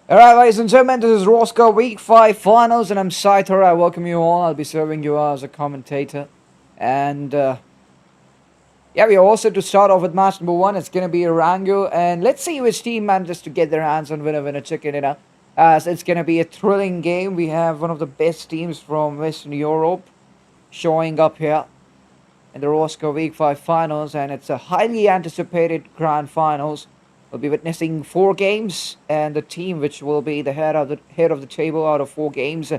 Alright, ladies and gentlemen, this is Roscar Week 5 Finals, and I'm Saithar. I welcome you all. I'll be serving you as a commentator. And, yeah, we are all set to start off with match number 1. It's going to be Rango, and let's see which team manages to get their hands on winner chicken dinner. As it's going to be a thrilling game. We have one of the best teams from Western Europe showing up here in the Roscar Week 5 Finals, and it's a highly anticipated Grand Finals. We'll be witnessing 4 games, and the team which will be the head of the table out of 4 games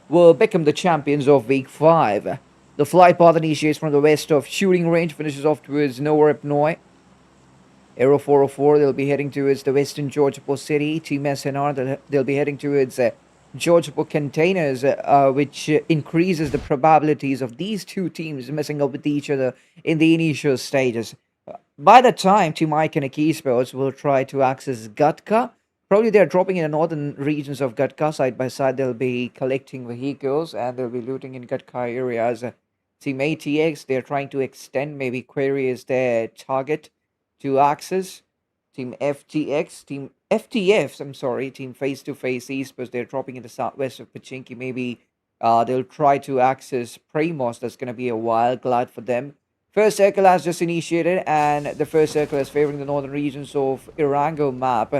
will become the champions of Week 5. The flight path initiates from the west of shooting range, finishes off towards Nowhere Pnoy. Aero 404, they'll be heading towards the western Georgopol city. Team SNR, they'll be heading towards Georgopol containers, which increases the probabilities of these two teams messing up with each other in the initial stages. By the time Team Iconic Esports will try to access Gutka, probably they're dropping in the northern regions of Gutka. Side by side, they'll be collecting vehicles and they'll be looting in Gutka areas. Team ATX, they're trying to extend maybe Query as their target to access. Team FTX, Team FTFs, I'm sorry, Team Face to Face Esports, they're dropping in the southwest of Pachinki. Maybe they'll try to access Primos. That's going to be a wild glide for them. First circle has just initiated, and the first circle is favoring the northern regions of Irango map.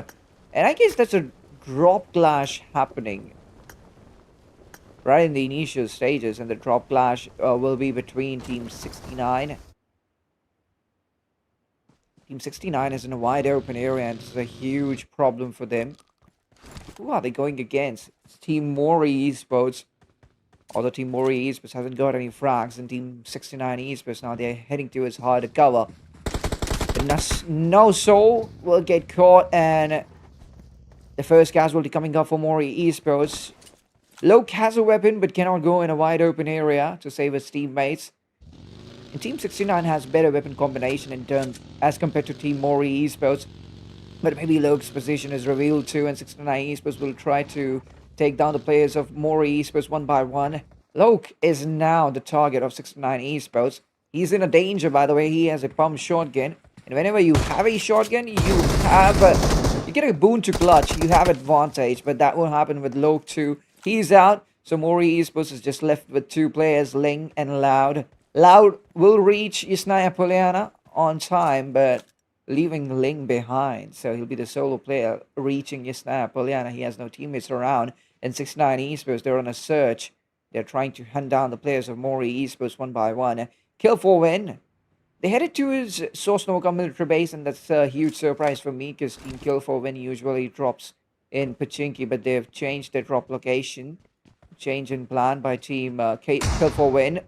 And I guess that's a drop clash happening right in the initial stages, and the drop clash will be between Team 69. Team 69 is in a wide open area, and this is a huge problem for them. Who are they going against? It's Team Mori Esports. Although Team Mori Esports hasn't got any frags, and Team 69 Esports now they're heading towards harder cover. No Soul will get caught, and the first casualty coming up for Mori Esports. Loke has a weapon but cannot go in a wide open area to save his teammates. And Team 69 has better weapon combination in terms as compared to Team Mori Esports. But maybe Loke's position is revealed too, and 69 Esports will try to take down the players of Mori Esports one by one. Loke is now the target of 69 Esports. He's in a danger, by the way. He has a pump shotgun. And whenever you have a shotgun, you get a boon to clutch. You have advantage, but that will happen with Loke too. He's out, so Mori Esports is just left with 2 players, Ling and Loud. Loud will reach Yasnaya Poliana on time, but leaving Ling behind. So he'll be the solo player reaching Yasnaya Poliana. He has no teammates around. And 69 Esports, they're on a search. They're trying to hunt down the players of Mori Esports one by one. Kill for win. They headed to his Sosnoka military base, and that's a huge surprise for me because Team Kill for win usually drops in Pachinki, but they've changed their drop location. Change in plan by Team Kill for win.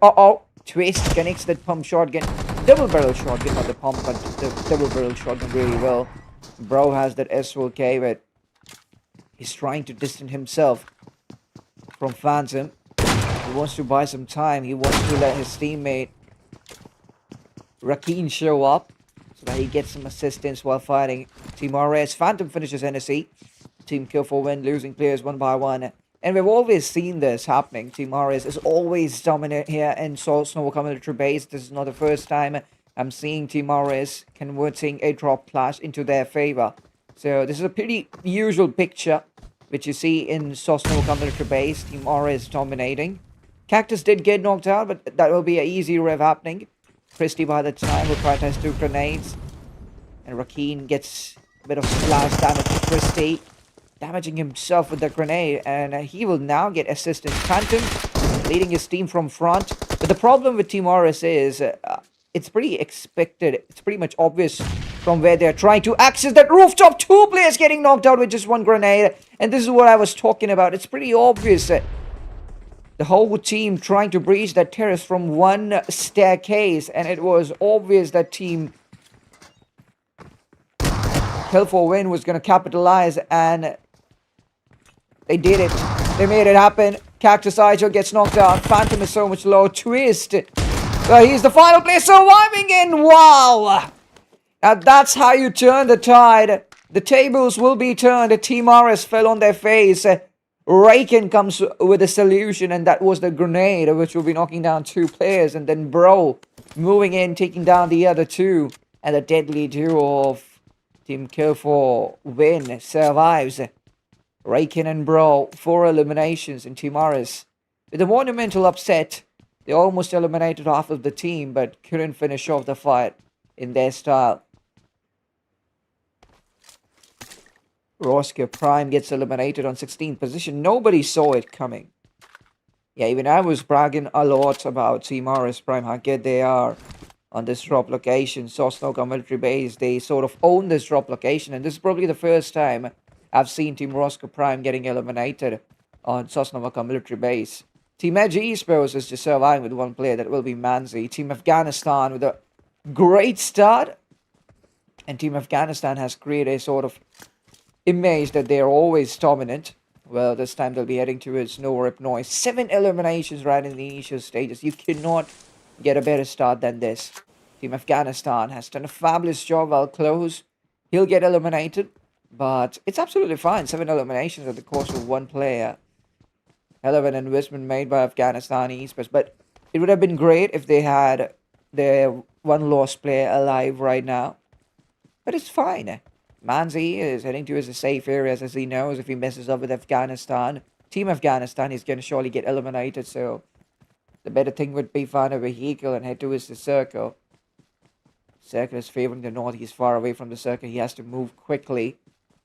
Twist connects that pump shotgun. Double barrel shotgun, not the pump, but the double barrel shotgun really well. Bro has that SLK, but he's trying to distance himself from Phantom. He wants to buy some time. He wants to let his teammate Rakeen show up so that he gets some assistance while fighting Team RS. Phantom finishes NSE. Team Kill for win, losing players one by one. And we've always seen this happening. Team RS is always dominant here in Snow military base. This is not the first time I'm seeing Team RS converting a drop clash into their favor. So this is a pretty usual picture which you see in Snow military base. Team RS dominating. Cactus did get knocked out, but that will be an easy rev happening. Christie by the time will prioritize 2 grenades. And Rakeen gets a bit of splash damage to Christie, damaging himself with the grenade, and he will now get assistance. Phantom leading his team from front. But the problem with Team RS is it's pretty expected. It's pretty much obvious from where they're trying to access that rooftop. 2 players getting knocked out with just 1 grenade. And this is what I was talking about. It's pretty obvious that the whole team trying to breach that terrace from 1 staircase. And it was obvious that Team Kill for win was going to capitalize, and they did it. They made it happen. Cactus Ijo gets knocked out. Phantom is so much low. Twist. He's the final player surviving in. Wow. Now that's how you turn the tide. The tables will be turned. The Team RS fell on their face. Raken comes with a solution, and that was the grenade, which will be knocking down 2 players. And then Bro moving in, taking down the other 2. And the deadly duo of Team Kill for win survives. Raken and Bro, 4 eliminations in Team RS. With a monumental upset, they almost eliminated half of the team but couldn't finish off the fight in their style. Roscar Prime gets eliminated on 16th position. Nobody saw it coming. Yeah, even I was bragging a lot about Team RS Prime, how good they are on this drop location. Sosnoka military base, they sort of own this drop location, and this is probably the first time I've seen Team Roscar Prime getting eliminated on Sosnoka military base. Team Edge Esports is just surviving with one player, that will be Manzi. Team Afghanistan with a great start, and Team Afghanistan has created a sort of image that they're always dominant. Well, this time they'll be heading towards No Rip Noise. 7 eliminations right in the initial stages. You cannot get a better start than this. Team Afghanistan has done a fabulous job while close. He'll get eliminated, but it's absolutely fine. 7 eliminations at the cost of one player. Hell of an investment made by Afghanistan Esports, but it would have been great if they had their one lost player alive right now. But it's fine. Manzi is heading towards the safe areas, as he knows if he messes up with Afghanistan. Team Afghanistan is going to surely get eliminated, so the better thing would be find a vehicle and head towards the circle. Circle is favoring the north. He's far away from the circle. He has to move quickly.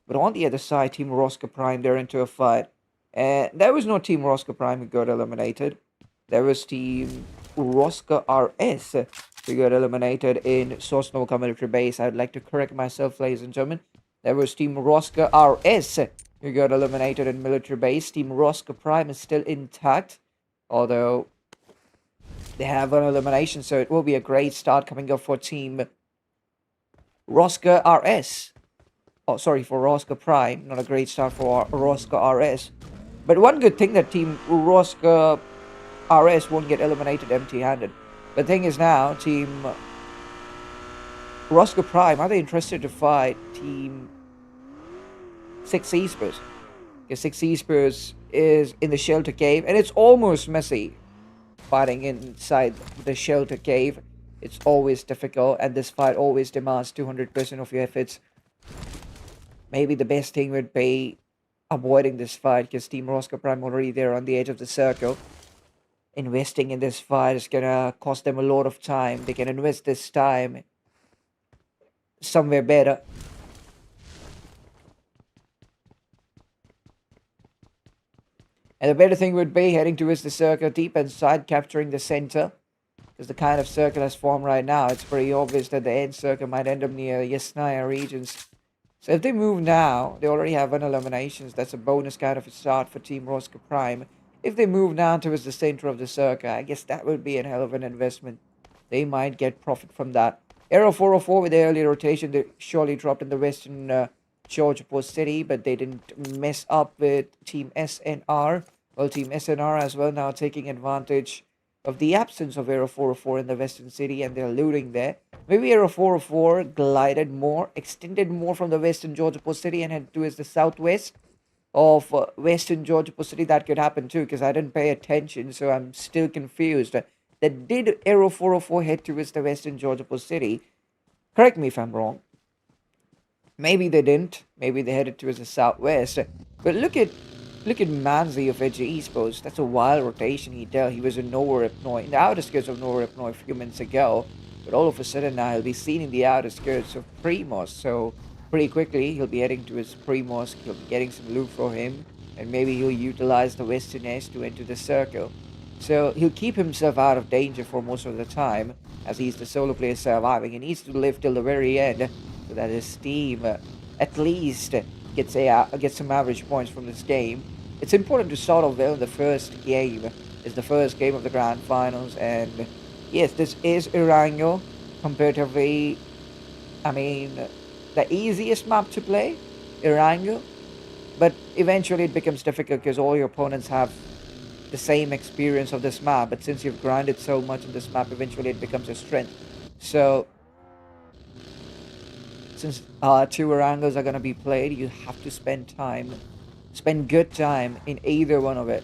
But on the other side, Team Roscar Prime, they're into a fight. And there was no Team Roscar Prime who got eliminated. There was Team Roscar RS who got eliminated in Sosnoka military base. I'd like to correct myself, ladies and gentlemen. There was Team Roscar RS who got eliminated in military base. Team Roscar Prime is still intact, although they have an elimination, so it will be a great start coming up for Team Roscar RS. Oh, sorry, for Roscar Prime. Not a great start for Roscar RS. But one good thing that Team Roscar RS won't get eliminated empty-handed. The thing is now, Team Roscar Prime, are they interested to fight Team 6 Esports? Because 6 Esports is in the shelter cave, and it's almost messy fighting inside the shelter cave. It's always difficult, and this fight always demands 200% of your efforts. Maybe the best thing would be avoiding this fight, because Team Roscar Prime already there on the edge of the circle. Investing in this fight is gonna cost them a lot of time. They can invest this time somewhere better. And the better thing would be heading towards the circle deep inside, capturing the center. Because the kind of circle has formed right now, it's pretty obvious that the end circle might end up near Yasnaya regions. So if they move now, they already have 1 eliminations. That's a bonus kind of a start for Team Roscar Prime. If they move now towards the center of the circle, I guess that would be a hell of an investment. They might get profit from that. Aero 404 with the early rotation, they surely dropped in the western Georgeport City, but they didn't mess up with Team SNR. Well, Team SNR as well now taking advantage of the absence of Aero 404 in the western city, and they're looting there. Maybe Aero 404 glided more, extended more from the western Georgeport City and head towards the southwest of western Georgeport City. That could happen too, because I didn't pay attention, so I'm still confused. That did Aero 404 head towards the western Georgeport City? Correct me if I'm wrong. Maybe they didn't. Maybe they headed towards the southwest. But look at Manzi of Edge Esports. That's a wild rotation he did. He was in Nowhere Ipnoi, in the outer skirts of Nowhere Ipnoi a few minutes ago. But all of a sudden now he'll be seen in the outer skirts of Primos. So pretty quickly he'll be heading towards Primos. He'll be getting some loot for him. And maybe he'll utilize the western edge to enter the circle. So he'll keep himself out of danger for most of the time, as he's the solo player surviving. He needs to live till the very end so that his team at least gets some average points from this game. It's important to start off well in the first game. It's the first game of the Grand Finals, and yes, this is Erangel, comparatively, I mean, the easiest map to play, Erangel. But eventually it becomes difficult because all your opponents have the same experience of this map, but since you've grinded so much in this map, eventually it becomes a strength. So since 2 Erangels are going to be played, you have to spend good time in either one of it.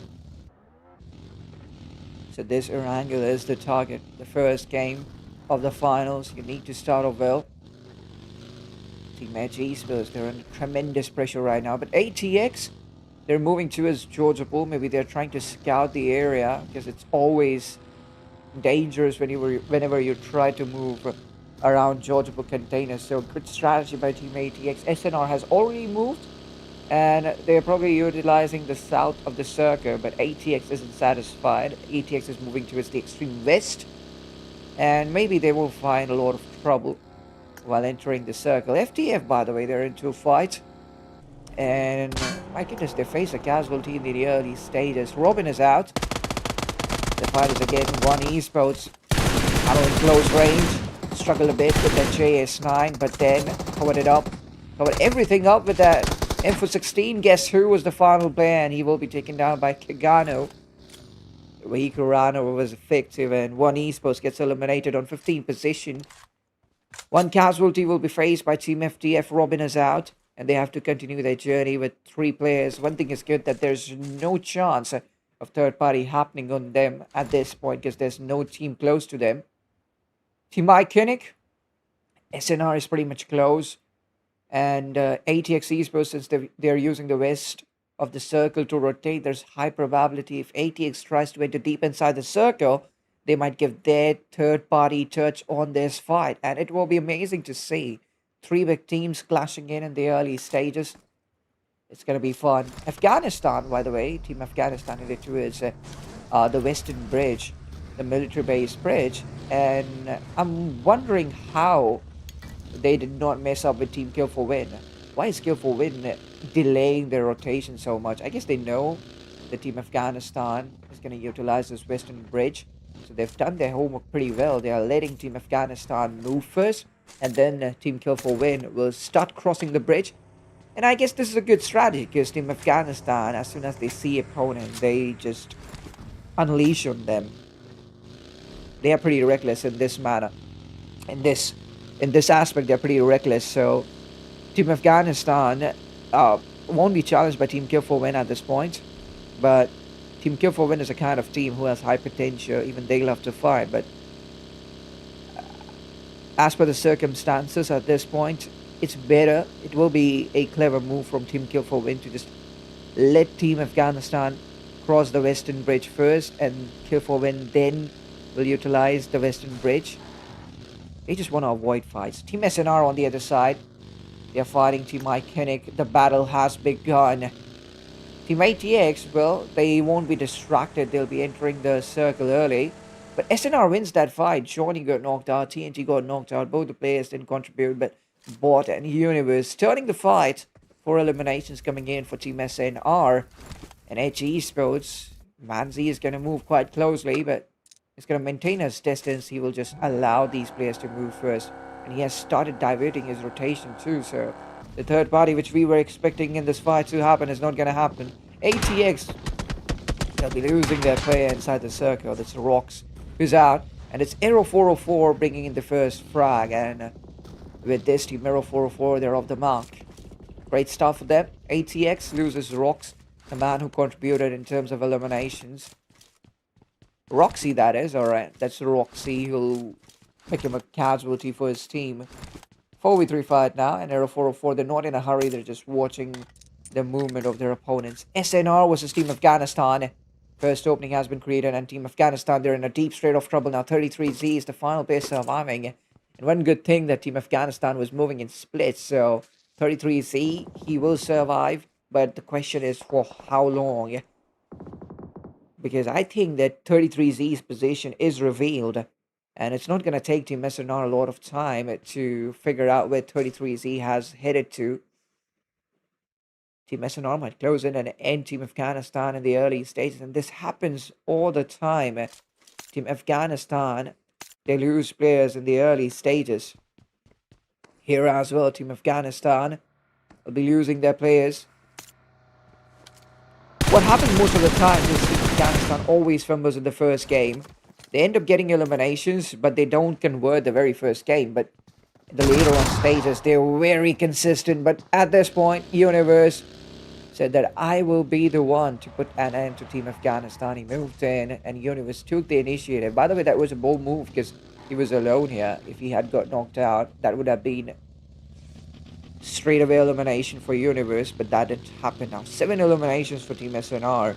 So this Erangel is the target, the first game of the finals. You need to start off well. Team Edge Esports, they're under tremendous pressure right now, but ATX, They're moving towards Georgia Pool. Maybe they're trying to scout the area because it's always dangerous whenever you try to move around Georgia Pool containers. So good strategy by Team ATX. SNR has already moved and they're probably utilizing the south of the circle, but ATX isn't satisfied. ATX is moving towards the extreme west, and maybe they will find a lot of trouble while entering the circle. FTF, by the way, they're into a fight, and my goodness, they face a casualty in the early stages. Robin is out. The fight is again one esports. Handling close range. Struggled a bit with that JS9, but then covered it up. Covered everything up with that Info16. Guess who was the final player? And he will be taken down by Kagano. Vehicle Rano was effective, and one esports gets eliminated on 15th position. One casualty will be faced by Team FTF. Robin is out, and they have to continue their journey with 3 players. One thing is good, that there's no chance of third party happening on them at this point because there's no team close to them. Team Iconic, SNR is pretty much close, and ATX Esports, since they're using the west of the circle to rotate, there's high probability if ATX tries to enter deep inside the circle, they might give their third party touch on this fight, and it will be amazing to see 3 big teams clashing in the early stages. It's going to be fun. Afghanistan, by the way, Team Afghanistan headed towards the Western Bridge, the military-based bridge, and I'm wondering how they did not mess up with Team Kill for Win. Why is Kill for Win delaying their rotation so much? I guess they know the Team Afghanistan is going to utilize this Western Bridge, so they've done their homework pretty well. They are letting Team Afghanistan move first, and then Team Kill for Win will start crossing the bridge. And I guess this is a good strategy because Team Afghanistan, as soon as they see opponent, they just unleash on them. They are pretty reckless in this manner. In this aspect, they're pretty reckless. So Team Afghanistan won't be challenged by Team Kill for Win at this point. But Team Kill for Win is a kind of team who has high potential. Even they love to fight. But as per the circumstances at this point, it's better. It will be a clever move from Team Kill for Win to just let Team Afghanistan cross the Western Bridge first, and Kill for Win then will utilize the Western Bridge. They just want to avoid fights. Team SNR on the other side, they are fighting Team Iconic. The battle has begun. Team ATX, well, they won't be distracted. They'll be entering the circle early. But SNR wins that fight. Johnny got knocked out. TNT got knocked out. Both the players didn't contribute, but Bot and Universe turning the fight. 4 eliminations coming in for Team SNR. And Edge Esports, Manzi is going to move quite closely, but he's going to maintain his distance. He will just allow these players to move first. And he has started diverting his rotation too, so the third party which we were expecting in this fight to happen is not going to happen. ATX, they'll be losing their player inside the circle. That's Rocks, who's out. And it's Aero 404 bringing in the first frag. And with this team, Aero 404, they're off the mark. Great stuff for them. ATX loses Rocks, the man who contributed in terms of eliminations. Roxy, that is. Alright, that's Roxy who'll become a casualty for his team. 4v3 fight now, and Aero 404, they're not in a hurry, they're just watching the movement of their opponents. SNR versus Team Afghanistan. First opening has been created, and Team Afghanistan, they're in a deep strait of trouble now. 33Z is the final player surviving. And one good thing that Team Afghanistan was moving in splits, so 33Z, he will survive, but the question is for how long? Because I think that 33Z's position is revealed, and it's not going to take Team SNR a lot of time to figure out where 33Z has headed to. Team SNR might close in and end Team Afghanistan in the early stages, and this happens all the time. Team Afghanistan, they lose players in the early stages. Here as well, Team Afghanistan will be losing their players. What happens most of the time is Team Afghanistan always fumbles in the first game. They end up getting eliminations, but they don't convert the very first game. But in the later on stages, they're very consistent. But at this point, Universe said that I will be the one to put an end to Team Afghanistan. He moved in, and Universe took the initiative. By the way, that was a bold move because he was alone here. If he had got knocked out, that would have been straight away elimination for Universe, but that didn't happen now. 7 eliminations for Team SNR,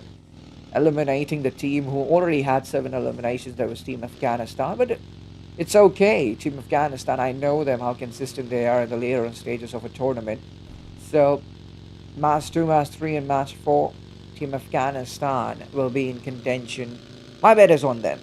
eliminating the team who already had 7 eliminations. That was Team Afghanistan, but it's okay. Team Afghanistan, I know them, how consistent they are in the later stages of a tournament. So match 2, match 3 and match 4, Team Afghanistan will be in contention. My bet is on them.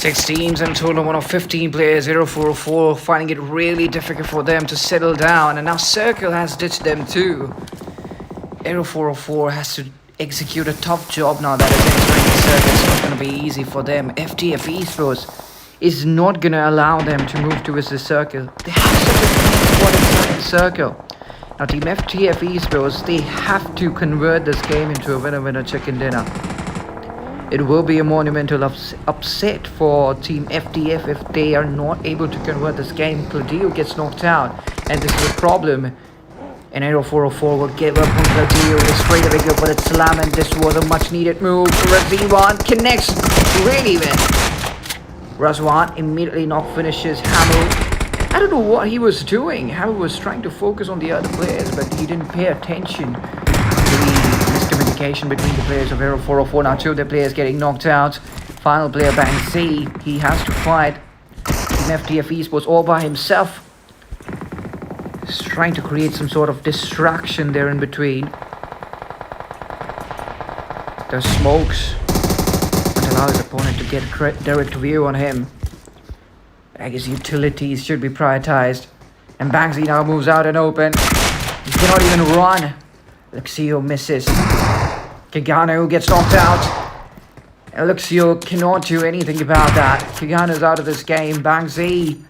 Six teams in total, one of 15 players, 0404, finding it really difficult for them to settle down. And now Circle has ditched them too. 0404 has to execute a tough job now that is entering the circle. It's not going to be easy for them. FTF Esports is not going to allow them to move towards the circle. They have such a clean squad inside the circle. Now Team FTF Esports, they have to convert this game into a winner-winner chicken dinner. It will be a monumental upset for Team FTF if they are not able to convert this game. Claudio gets knocked out, and this is a problem. And 0404 will give up on Claudio. They straight away go for the slam, and this was a much needed move. Razwan connects really well. Razwan immediately not finishes Hamel. I don't know what he was doing. Hamel was trying to focus on the other players, but he didn't pay attention to the miscommunication between the players of 0404. Now 2 of the players getting knocked out. Final player Bang C, he has to fight Team FTF Esports all by himself. He's trying to create some sort of distraction there in between. There's smokes and allow his opponent to get direct view on him. I guess utilities should be prioritized. And Bangsy now moves out and open. He cannot even run. Luxio misses. Kagano gets knocked out. And Luxio cannot do anything about that. Kagano's out of this game. Bangsy.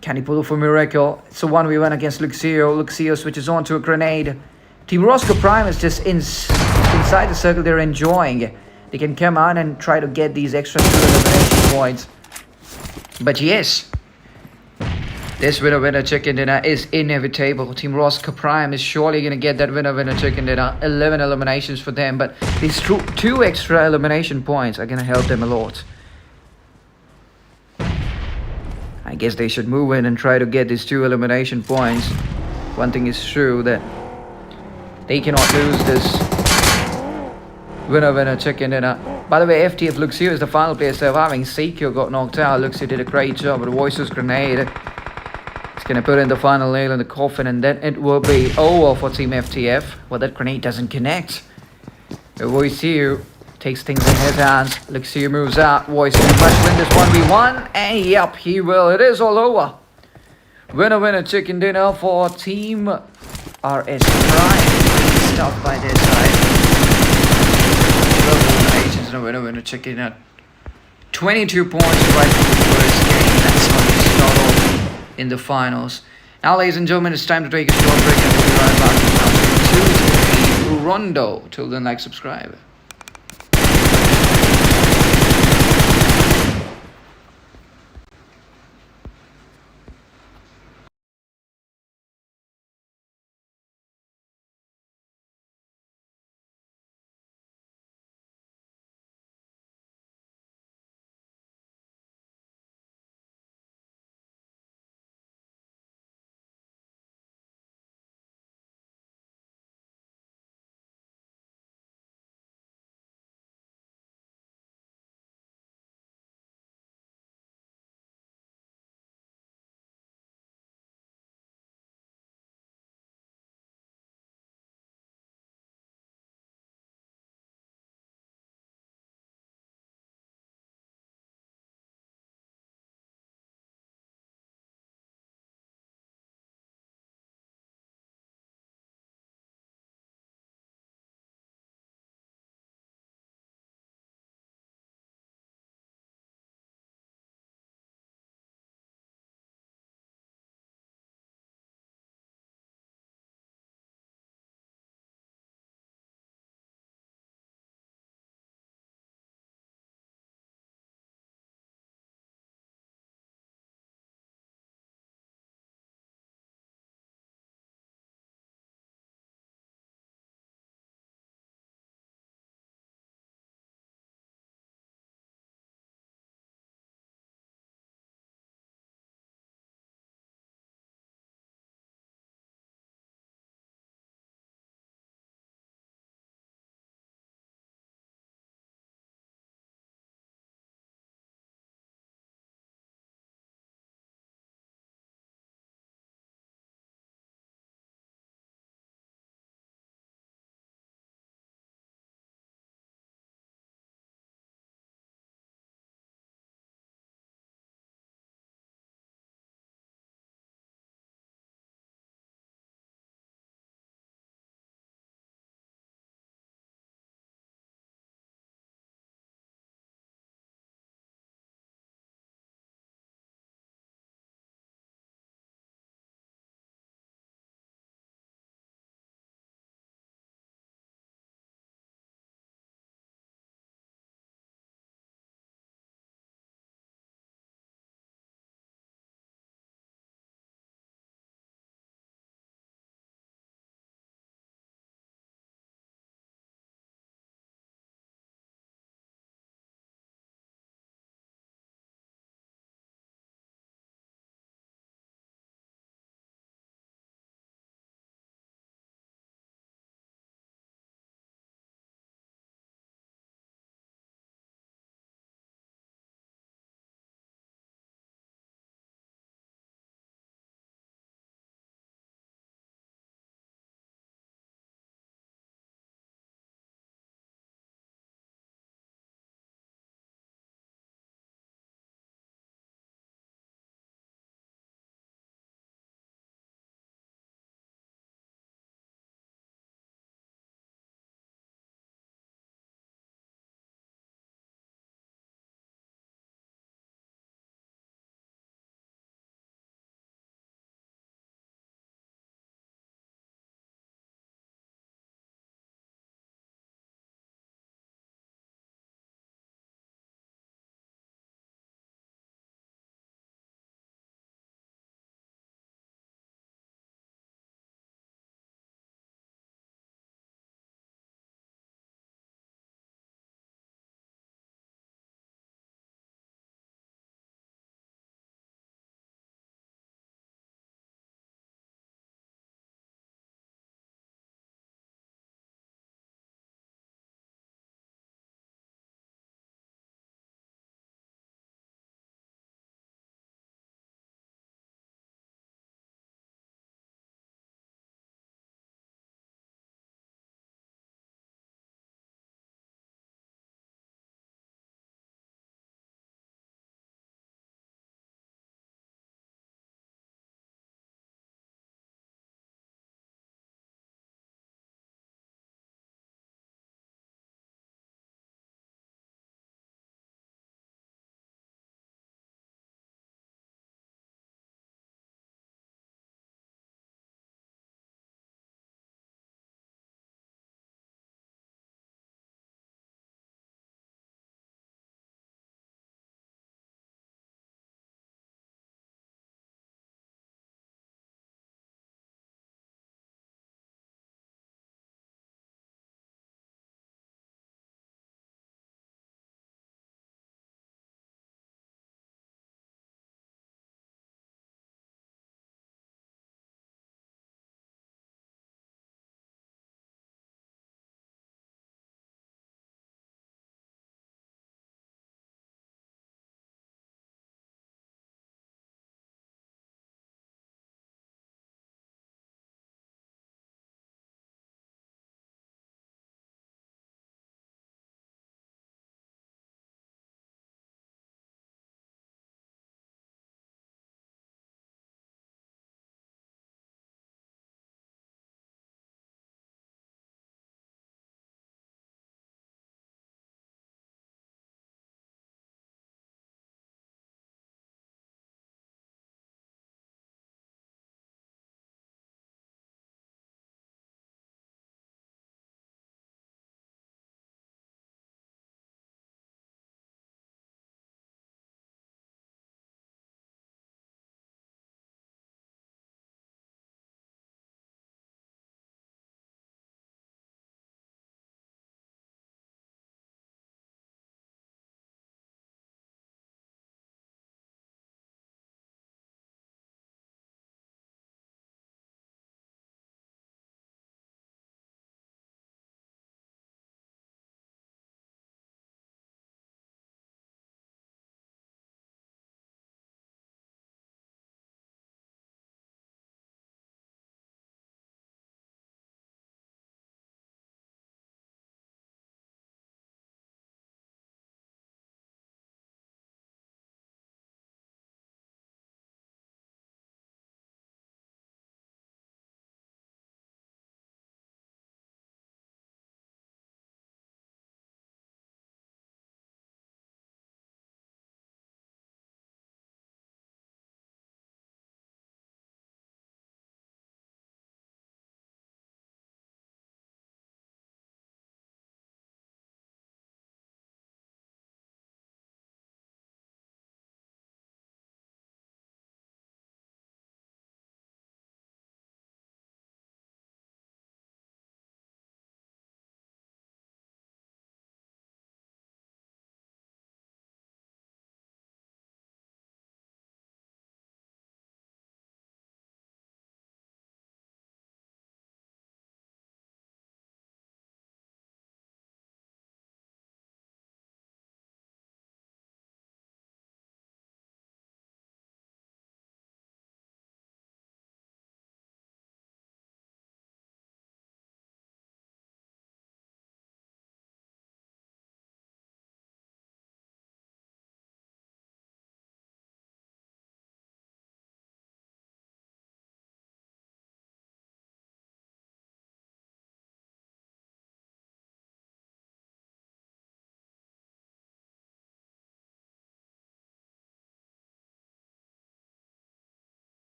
Can he pull off a miracle? It's a 1v1 against Luxio. Luxio switches on to a grenade. Team Roscar Prime is just inside the circle. They're enjoying. They can come on and try to get these extra 2 elimination points. But yes, this winner-winner chicken dinner is inevitable. Team Roscar Prime is surely going to get that winner-winner chicken dinner. 11 eliminations for them, but these 2 extra elimination points are going to help them a lot. I guess they should move in and try to get these 2 elimination points. One thing is true, that they cannot lose this winner-winner chicken dinner. By the way, FTF Luxio is the final player surviving. Seikyo got knocked out. Luxio did a great job with Voice's grenade. He's going to put in the final nail in the coffin, and then it will be over for Team FTF. Well, that grenade doesn't connect. Voice takes things in his hands. Luxio moves out. Voice must win this 1v1. And yep, he will. It is all over. Winner-winner chicken dinner for Team RS Prime. Stopped by their side. Eliminations and winner chicken dinner. 22 points right from the first game. That's how we start off in the finals. Now, ladies and gentlemen, it's time to take a short break, and we'll be right back to the Rondo. Till then, like, subscribe.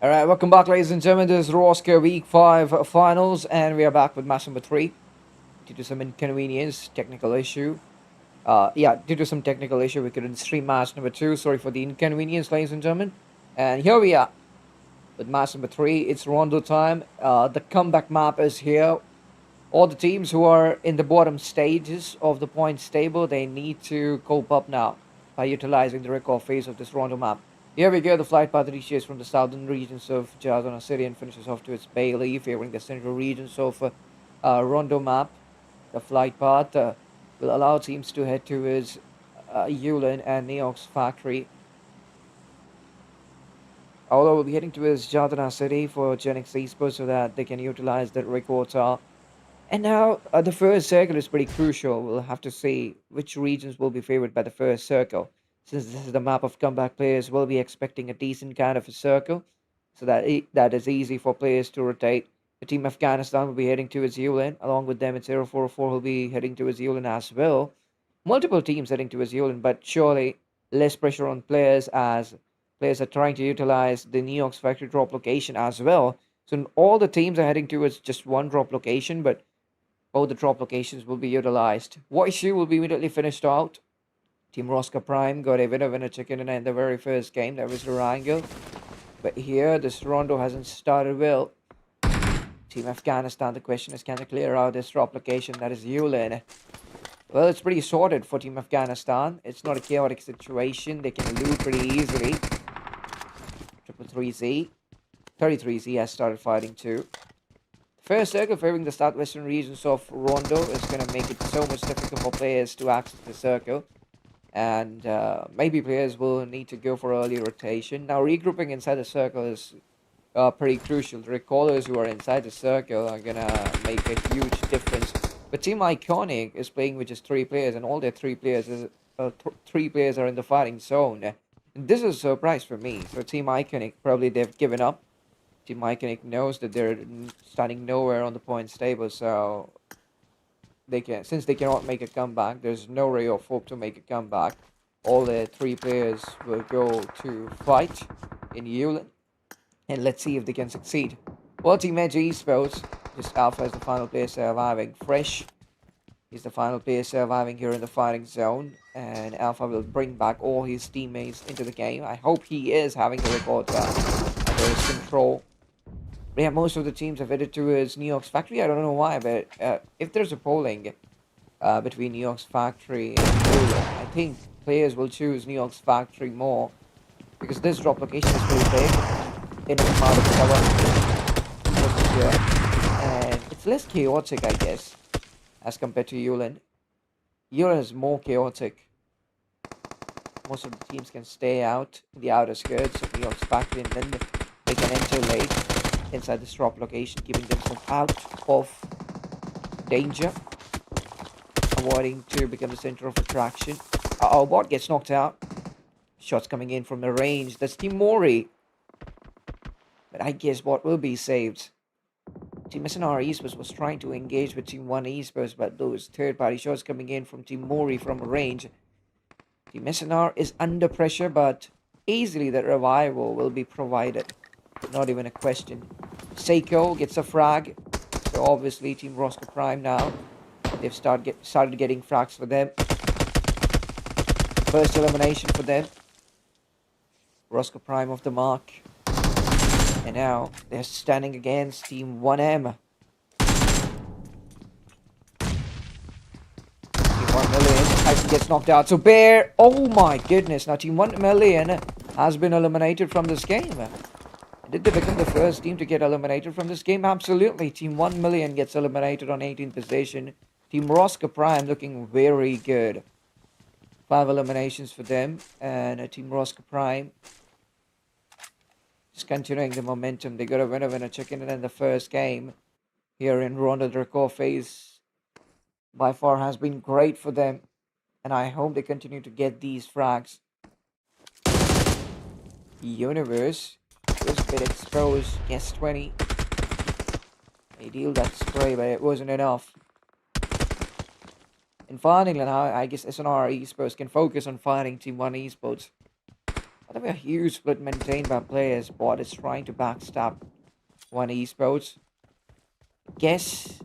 Alright, welcome back, ladies and gentlemen. This is Roscar Week 5 Finals, and we are back with match number 3. Due to some inconvenience, technical issue. Due to some technical issue, we couldn't stream match number 2. Sorry for the inconvenience, ladies and gentlemen. And here we are with match number 3. It's Rondo time. The comeback map is here. All the teams who are in the bottom stages of the points table, they need to cope up now by utilizing the record phase of this Rondo map. Here we go, the flight path initiates from the southern regions of Jazana City and finishes off to its Bailey, favoring the central regions of Rondo map. The flight path will allow teams to head towards Yulin and Neox factory. Although we'll be heading towards Jazana City for Genix Esports so that they can utilize the record tower. And now, the first circle is pretty crucial. We'll have to see which regions will be favored by the first circle. Since this is the map of comeback players, we'll be expecting a decent kind of a circle, so that is easy for players to rotate. The team Afghanistan will be heading towards Yulin. Along with them, it's 044 will be heading towards Yulin as well. Multiple teams heading towards Yulin, but surely less pressure on players as players are trying to utilize the Neox factory drop location as well. So all the teams are heading towards just one drop location, but both the drop locations will be utilized. Issue will be immediately finished out. Team Roscar Prime got a winner chicken dinner in the very first game. That was Durango. But here, this Rondo hasn't started well. Team Afghanistan, the question is, can they clear out this drop location? That is Yulin. Well, it's pretty sorted for Team Afghanistan. It's not a chaotic situation. They can loot pretty easily. 333Z. 33Z has started fighting too. First circle favoring the southwestern regions of Rondo is going to make it so much difficult for players to access the circle. And maybe players will need to go for early rotation. Now, regrouping inside the circle is pretty crucial. The recallers who are inside the circle are going to make a huge difference. But Team Iconic is playing with just 3 players, and all their 3 players are in the fighting zone. And this is a surprise for me. So Team Iconic, probably they've given up. Team Iconic knows that they're standing nowhere on the points table, so since they cannot make a comeback, there's no ray of hope to make a comeback. All the 3 players will go to fight in Yulin, and let's see if they can succeed. Well, Team Edge Esports, just Alpha is the final player surviving. Fresh is the final player surviving here in the fighting zone, and Alpha will bring back all his teammates into the game. I hope he is having the record under his control. Yeah, most of the teams have headed towards New York's factory. I don't know why, but if there's a polling between New York's factory and Yulin, I think players will choose New York's factory more because this drop location is pretty big in a part of cover, and it's less chaotic, I guess, as compared to Yulin. Yulin is more chaotic. Most of the teams can stay out in the outer skirts of New York's factory, and then they can enter late inside this drop location, keeping themselves out of danger, avoiding to become the center of attraction. Bot gets knocked out. Shots coming in from the range. That's Team Mori. But I guess Bot will be saved. Team SNR Esports was trying to engage with Team 1 Esports, but those third-party shots coming in from Team Mori from range. Team SNR is under pressure, but easily the revival will be provided. Not even a question. Seiko gets a frag. So obviously Team Roscar Prime now. They've started getting frags for them. First elimination for them. Roscar Prime off the mark. And now they're standing against Team 1M. Team 1 Million. Tyson gets knocked out. So Bear. Oh my goodness. Now Team 1 Million has been eliminated from this game. Did they become the first team to get eliminated from this game? Absolutely. Team 1 Million gets eliminated on 18th position. Team Roscar Prime looking very good. 5 eliminations for them. And Team Roscar Prime just continuing the momentum. They got a winner chicken in the first game. Here in Rondo, the record phase by far has been great for them. And I hope they continue to get these frags. Universe was a bit exposed. Yes, 20. They deal that spray, but it wasn't enough. And finally, now I guess SNR Esports can focus on fighting Team 1 Esports. By the way, a huge split maintained by players. Bot is trying to backstab one esports. Guess.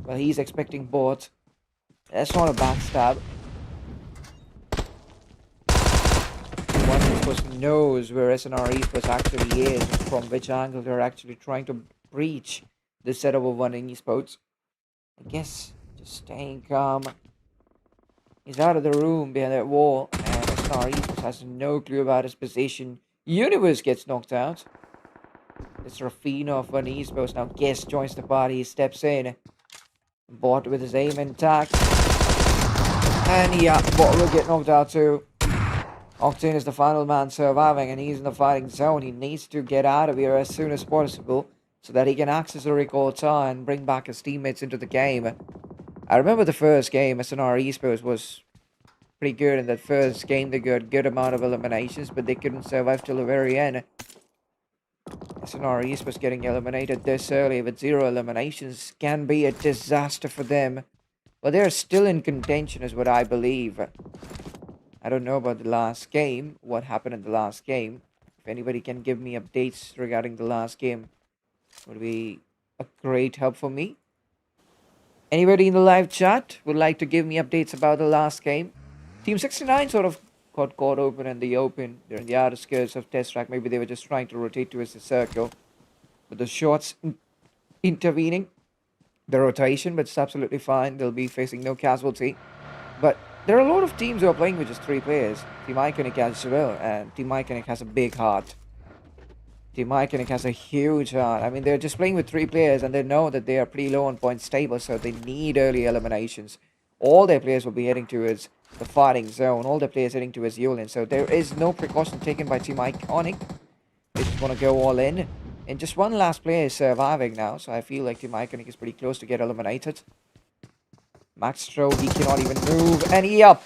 Well, he's expecting bot. That's not a backstab. One esports knows where SNR esports actually is, from which angle they're actually trying to breach the setup of one esports. I guess just staying calm. He's out of the room behind that wall, and SNR esports has no clue about his position. Universe gets knocked out. It's Rafino of one esports. Now Guess joins the party. He steps in. Bot with his aim intact. And yeah, Bot will get knocked out too. Octane is the final man surviving, and he's in the fighting zone. He needs to get out of here as soon as possible so that he can access the record tower and bring back his teammates into the game. I remember the first game, SNR Esports was pretty good in that first game. They got a good amount of eliminations, but they couldn't survive till the very end. SNR Esports getting eliminated this early with 0 eliminations can be a disaster for them. But they're still in contention is what I believe. I don't know about the last game, what happened in the last game. If anybody can give me updates regarding the last game, would be a great help for me. Anybody in the live chat would like to give me updates about the last game? Team 69 sort of got caught open in the open. They're in the outer skirts of test track. Maybe they were just trying to rotate towards the circle. But the shots intervening the rotation, but it's absolutely fine. They'll be facing no casualty. But there are a lot of teams who are playing with just 3 players. Team Iconic as well, and Team Iconic has a big heart. Team Iconic has a huge heart. I mean, they're just playing with 3 players, and they know that they are pretty low on points table, so they need early eliminations. All their players will be heading towards the fighting zone. All their players heading towards Yulin, so there is no precaution taken by Team Iconic. They just want to go all in. And just one last player is surviving now, so I feel like Team Iconic is pretty close to get eliminated. Maxstro, he cannot even move, and yep,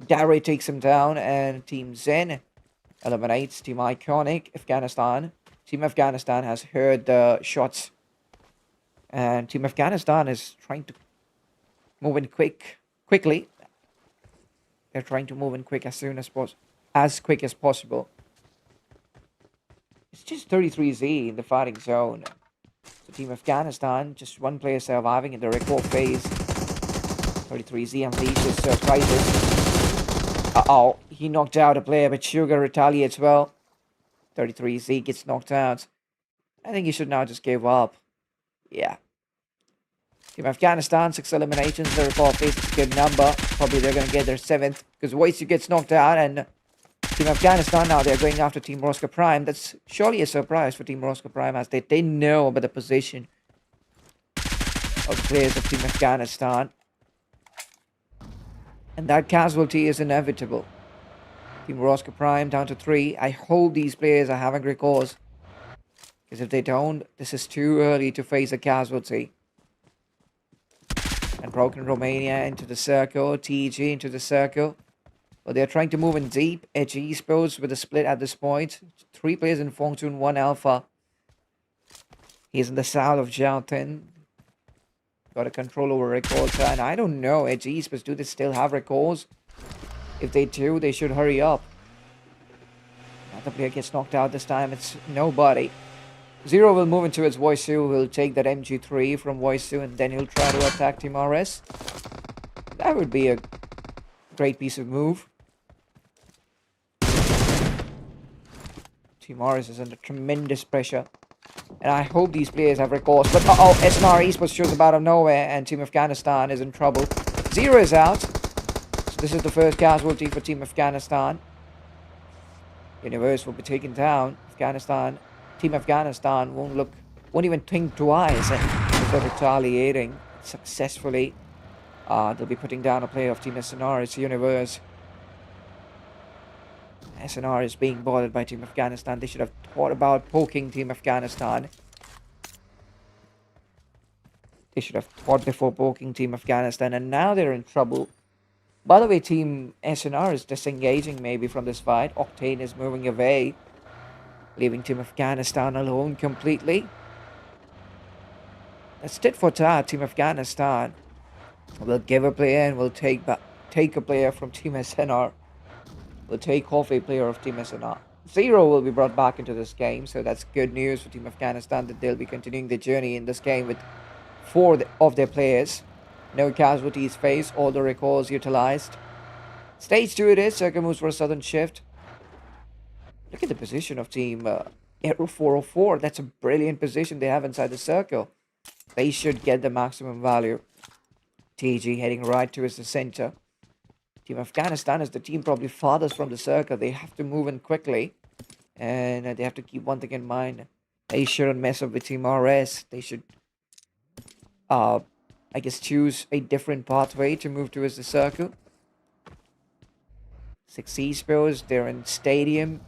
Gary takes him down, and Team Zen eliminates Team Iconic, Afghanistan. Team Afghanistan has heard the shots, and Team Afghanistan is trying to move in quickly. They're trying to move in quick as quick as possible. It's just 33Z in the fighting zone. So Team Afghanistan, just one player surviving in the record phase. 33Z unleashes surprises. Uh-oh, he knocked out a player, but Sugar retaliates well. 33Z gets knocked out. I think he should now just give up. Yeah. Team Afghanistan, 6 eliminations. The record phase is a good number. Probably they're going to get their 7th, because Voice gets knocked out, and Team Afghanistan now they're going after Team Roscar Prime. That's surely a surprise for Team Roscar Prime, as they didn't know about the position of the players of Team Afghanistan. And that casualty is inevitable. Team Roscar Prime down to 3. I hope these players are having recalls, because if they don't, this is too early to face a casualty. And Broken Romania into the circle. TG into the circle. But they're trying to move in deep. Edge Esports with a split at this point. 3 players in Fongchun, 1 Alpha. He's in the south of Jiaotin. Got a control over records. And I don't know, Edge Esports, do they still have records? If they do, they should hurry up. Another player gets knocked out this time. It's nobody. Zero will move into his Voisu. He'll take that MG3 from Voisu, and then he'll try to attack Team RS. That would be a great piece of move. Team RS is under tremendous pressure. And I hope these players have recourse. But uh-oh, SNR Esports shows up out of nowhere, and Team Afghanistan is in trouble. Zero is out. So this is the first casualty for Team Afghanistan. Universe will be taken down. Team Afghanistan won't even think twice before retaliating successfully. They'll be putting down a player of Team SNR. It's Universe. SNR is being bothered by Team Afghanistan. They should have thought about poking Team Afghanistan. They should have thought before poking Team Afghanistan, and now they're in trouble. By the way, Team SNR is disengaging maybe from this fight. Octane is moving away, leaving Team Afghanistan alone completely. That's tit for tat. Team Afghanistan will give a player and will take a player from Team SNR. will take off a player of Team SNR. Zero will be brought back into this game, so that's good news for Team Afghanistan that they'll be continuing their journey in this game with four of their players. No casualties faced, all the recalls utilized. Stage 2 it is, Circle moves for a sudden shift. Look at the position of Team Aero 404. That's a brilliant position they have inside the circle. They should get the maximum value. TG heading right towards the center. Team Afghanistan is the team probably farthest from the circle. They have to move in quickly. And they have to keep one thing in mind. They shouldn't mess up with Team RS. They should, I guess, choose a different pathway to move towards the circle. 6 Esports, they're in stadium.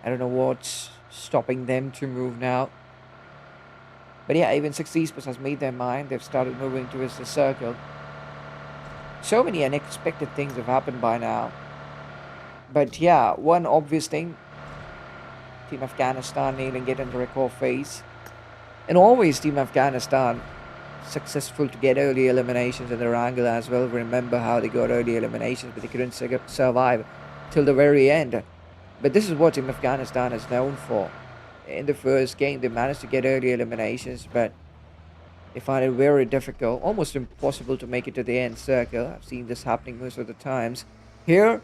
I don't know what's stopping them to move now. But yeah, even 6 Esports has made their mind. They've started moving towards the circle. So many unexpected things have happened by now. But yeah, one obvious thing. Team Afghanistan nailing it in the recall phase. And always Team Afghanistan successful to get early eliminations in their angle as well. Remember how they got early eliminations, but they couldn't survive till the very end. But this is what Team Afghanistan is known for. In the first game, they managed to get early eliminations, but they find it very difficult, almost impossible to make it to the end circle. I've seen this happening most of the times. Here,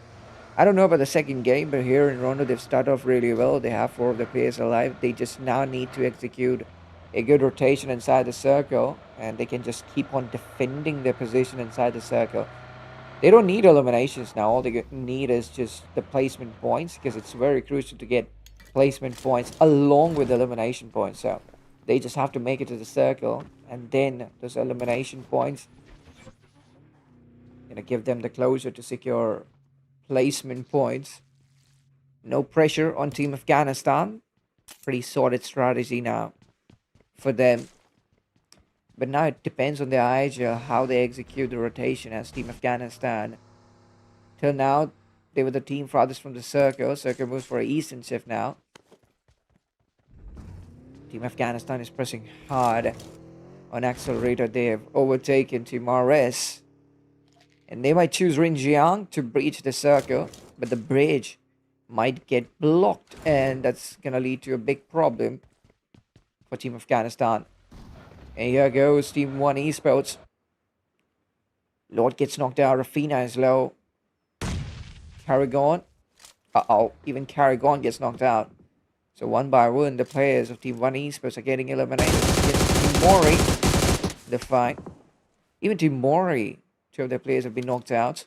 I don't know about the second game, but here in Rondo, they've started off really well. They have 4 of the players alive. They just now need to execute a good rotation inside the circle, and they can just keep on defending their position inside the circle. They don't need eliminations now. All they need is just the placement points, because it's very crucial to get placement points along with elimination points. So they just have to make it to the circle, and then those elimination points gonna give them the closure to secure placement points. No pressure on Team Afghanistan. Pretty solid strategy now for them. But now it depends on their IGL how they execute the rotation as Team Afghanistan. Till now, they were the team farthest from the circle. Circle moves for an eastern shift now. Team Afghanistan is pressing hard on accelerator. They have overtaken Team RS. And they might choose Rinjiang to breach the circle. But the bridge might get blocked. And that's going to lead to a big problem for Team Afghanistan. And here goes Team 1 Esports. Lord gets knocked out. Rafina is low. Carrigon. Even Carrigon gets knocked out. So one by one, the players of Team 1 Esports are getting eliminated against Team Mori. The fight. Even Team Mori, 2 of their players have been knocked out.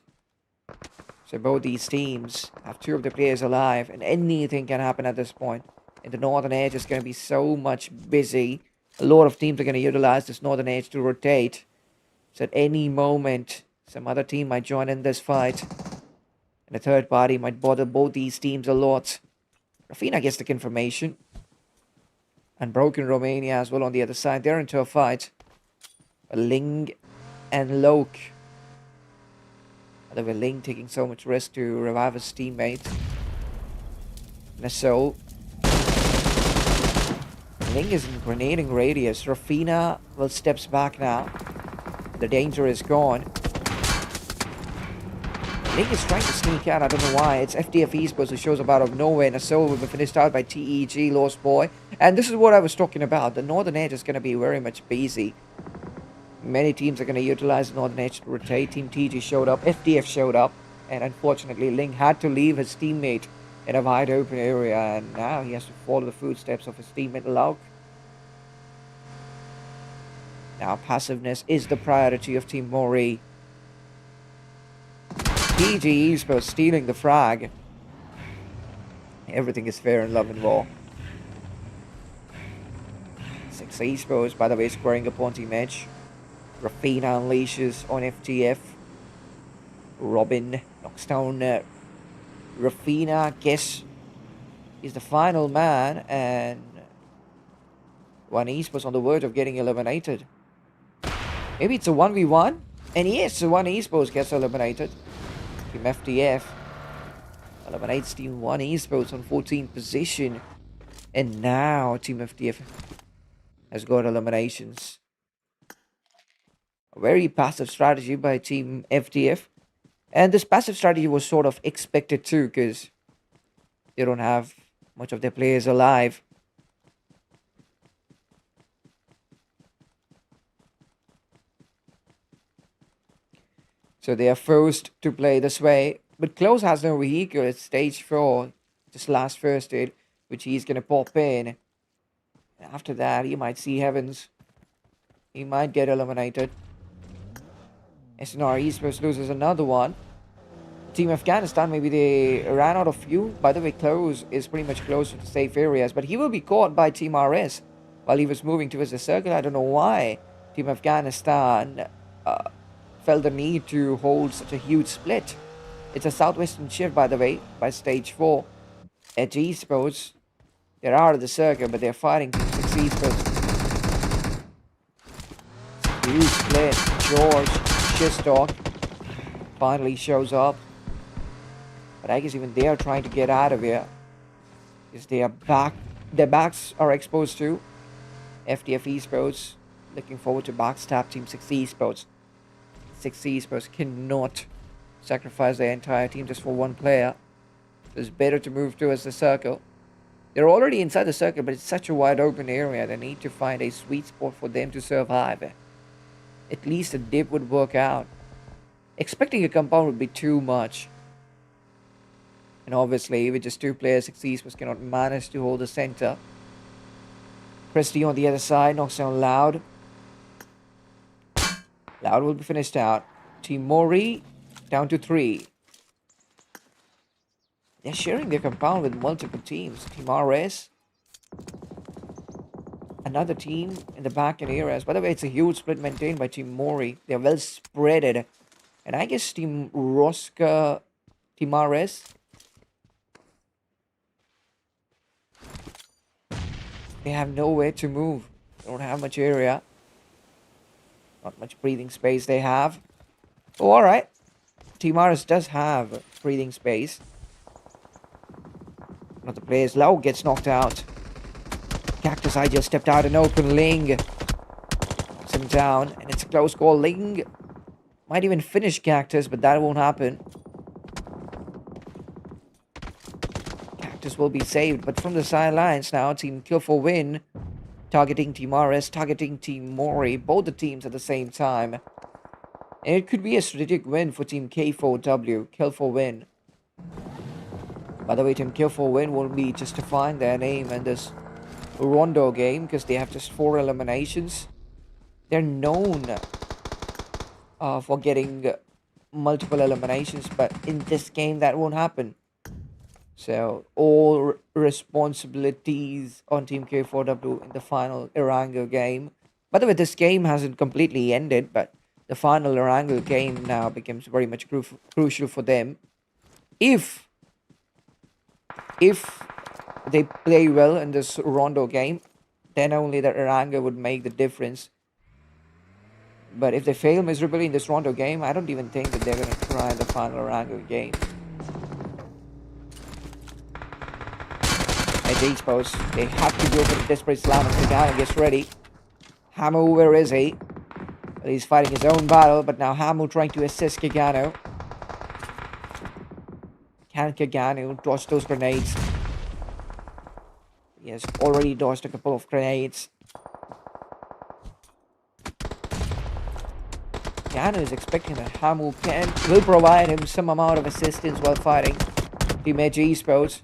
So both these teams have 2 of the players alive. And anything can happen at this point. And the Northern Edge is going to be so much busy. A lot of teams are going to utilize this Northern Edge to rotate. So at any moment, some other team might join in this fight. And a third party might bother both these teams a lot. Rafina gets the confirmation. Unbroken Romania as well on the other side. They're into a fight. Ling and Loke. However, Ling taking so much risk to revive his teammate. Nassau. Ling is in grenading radius. Rafina will steps back now. The danger is gone. Ling is trying to sneak out. I don't know why. It's FDF Esports who shows up out of nowhere. Nassau will be finished out by TEG, Lost Boy. And this is what I was talking about. The Northern Edge is going to be very much busy. Many teams are going to utilize the Northern Edge to rotate. Team TG showed up. FDF showed up. And unfortunately, Ling had to leave his teammate in a wide open area. And now he has to follow the footsteps of his teammate Lauk. Now, passiveness is the priority of Team Mori. PG Esports stealing the frag. Everything is fair in love and war. 6 Esports, by the way, squaring upon Team Edge. Rafina unleashes on FTF. Robin knocks down Rafina. Guess is the final man, and 1 Esports on the verge of getting eliminated. Maybe it's a 1v1, and yes, 1 Esports gets eliminated. Team FTF eliminates Team 1 Esports on 14th position, and now Team FTF has got eliminations. A very passive strategy by Team FTF, And this passive strategy was sort of expected too, because they don't have much of their players alive. So they are forced to play this way. But Close has no vehicle. It's stage 4. Just last first aid, which he's going to pop in. After that, he might see heavens. He might get eliminated. SNR Esports loses another one. Team Afghanistan, maybe they ran out of fuel. By the way, Close is pretty much close to the safe areas, but he will be caught by Team RS while he was moving towards the circle. I don't know why Team Afghanistan felt the need to hold such a huge split. It's a southwestern shift, by the way, by stage 4. Edge Esports, they're out of the circle, but they're fighting Team 6 Esports. Huge split. George Shistock finally shows up. But I guess even they are trying to get out of here. Because they are back. Their backs are exposed to FDF Esports. Looking forward to backstab Team 6 Esports. 6 Esports cannot sacrifice their entire team just for one player. So it's better to move towards the circle. They're already inside the circle, but it's such a wide open area. They need to find a sweet spot for them to survive. At least a dip would work out. Expecting a compound would be too much. And obviously, with just 2 players, 6 Esports cannot manage to hold the center. Christie on the other side knocks down Loud. Loud will be finished out. Team Mori down to 3. They're sharing their compound with multiple teams. Team RS. Another team in the back end areas. By the way, it's a huge split maintained by Team Mori. They're well spreaded. And I guess Team Roscar, Team RS, they have nowhere to move. They don't have much area. Not much breathing space they have. Oh, alright. Team RS does have breathing space. One of the players, Lau, gets knocked out. Cactus I just stepped out and open. Ling knocks him down. And it's a close call. Ling might even finish Cactus, but that won't happen. Cactus will be saved, but from the sidelines now, Team Kill for Win targeting Team RS, targeting Team Mori, both the teams at the same time. And it could be a strategic win for Team K4W, Kill for Win. By the way, Team Kill for Win will be justifying their name in this Rondo game because they have just 4 eliminations. They're known for getting multiple eliminations, but in this game that won't happen. So all responsibilities on Team K4W in the final Erangel game. By the way, this game hasn't completely ended, but the final Erangel game now becomes very much crucial for them. If they play well in this Rondo game, then only the Erangel would make the difference. But if they fail miserably in this Rondo game, I don't even think that they're going to try the final Erangel game. At H-Post, they have to go for the desperate slam and Kagano gets ready. Hamu, where is he? Well, he's fighting his own battle, but now Hamu trying to assist Kagano. Can Kagano dodge those grenades? He has already dodged a couple of grenades. Kagano is expecting that Hamu will provide him some amount of assistance while fighting Team Edge Esports.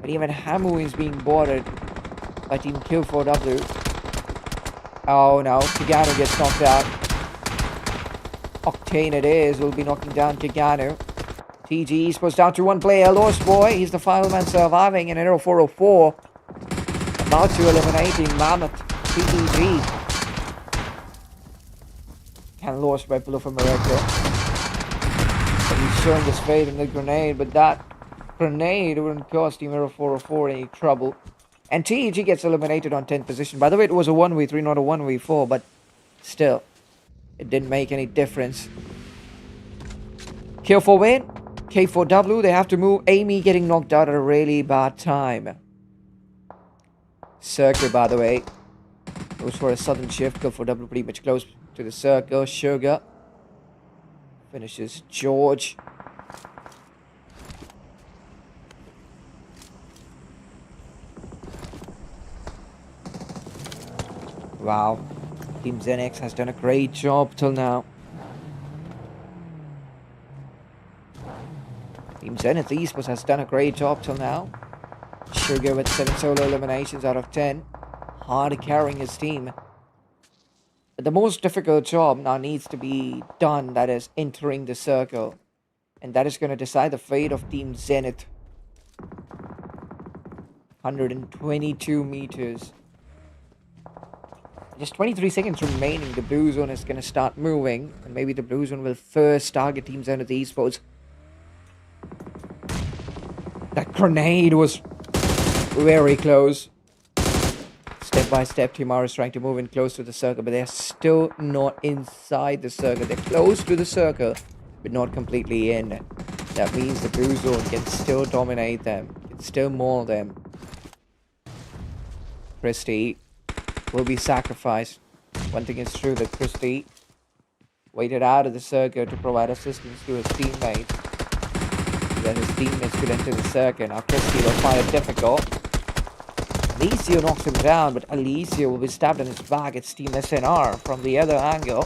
But even Hamu is being boarded by Team Q4W. Oh no, Kagano gets knocked out. Octane it is, will be knocking down Kagano. TG Esports down to 1 player, Lost Boy, he's the final man surviving in Aero 404. About to eliminating Mammoth, TTG. Can Lost Boy pull off a miracle? But he's showing his fate in the grenade, but that grenade wouldn't cost Team Aero 404 any trouble. And TEG gets eliminated on 10th position. By the way, it was a 1v3, not a 1v4, but still, it didn't make any difference. Kill for Win, K4W, they have to move. Amy getting knocked out at a really bad time. Circle, by the way, goes for a southern shift. K4W pretty much close to the circle. Sugar finishes George. Wow. Team Zenix has done a great job till now. Team Zenith Esports has done a great job till now. Sugar with 7 solo eliminations out of 10. Hard carrying his team. But the most difficult job now needs to be done, that is entering the circle. And that is going to decide the fate of Team Zenith. 122 meters. Just 23 seconds remaining. The blue zone is going to start moving. And maybe the blue zone will first target Team Zenith Esports. That grenade was very close. Step by step, Team R is trying to move in close to the circle, but they're still not inside the circle. They're close to the circle, but not completely in. That means the blue zone can still dominate them, can still maul them. Christie will be sacrificed. One thing is true, that Christie waited out of the circle to provide assistance to his teammates, so that his teammates could enter the circle. Now Christie will find it difficult. Alicio knocks him down, but Alicio will be stabbed in his back. It's Team SNR from the other angle.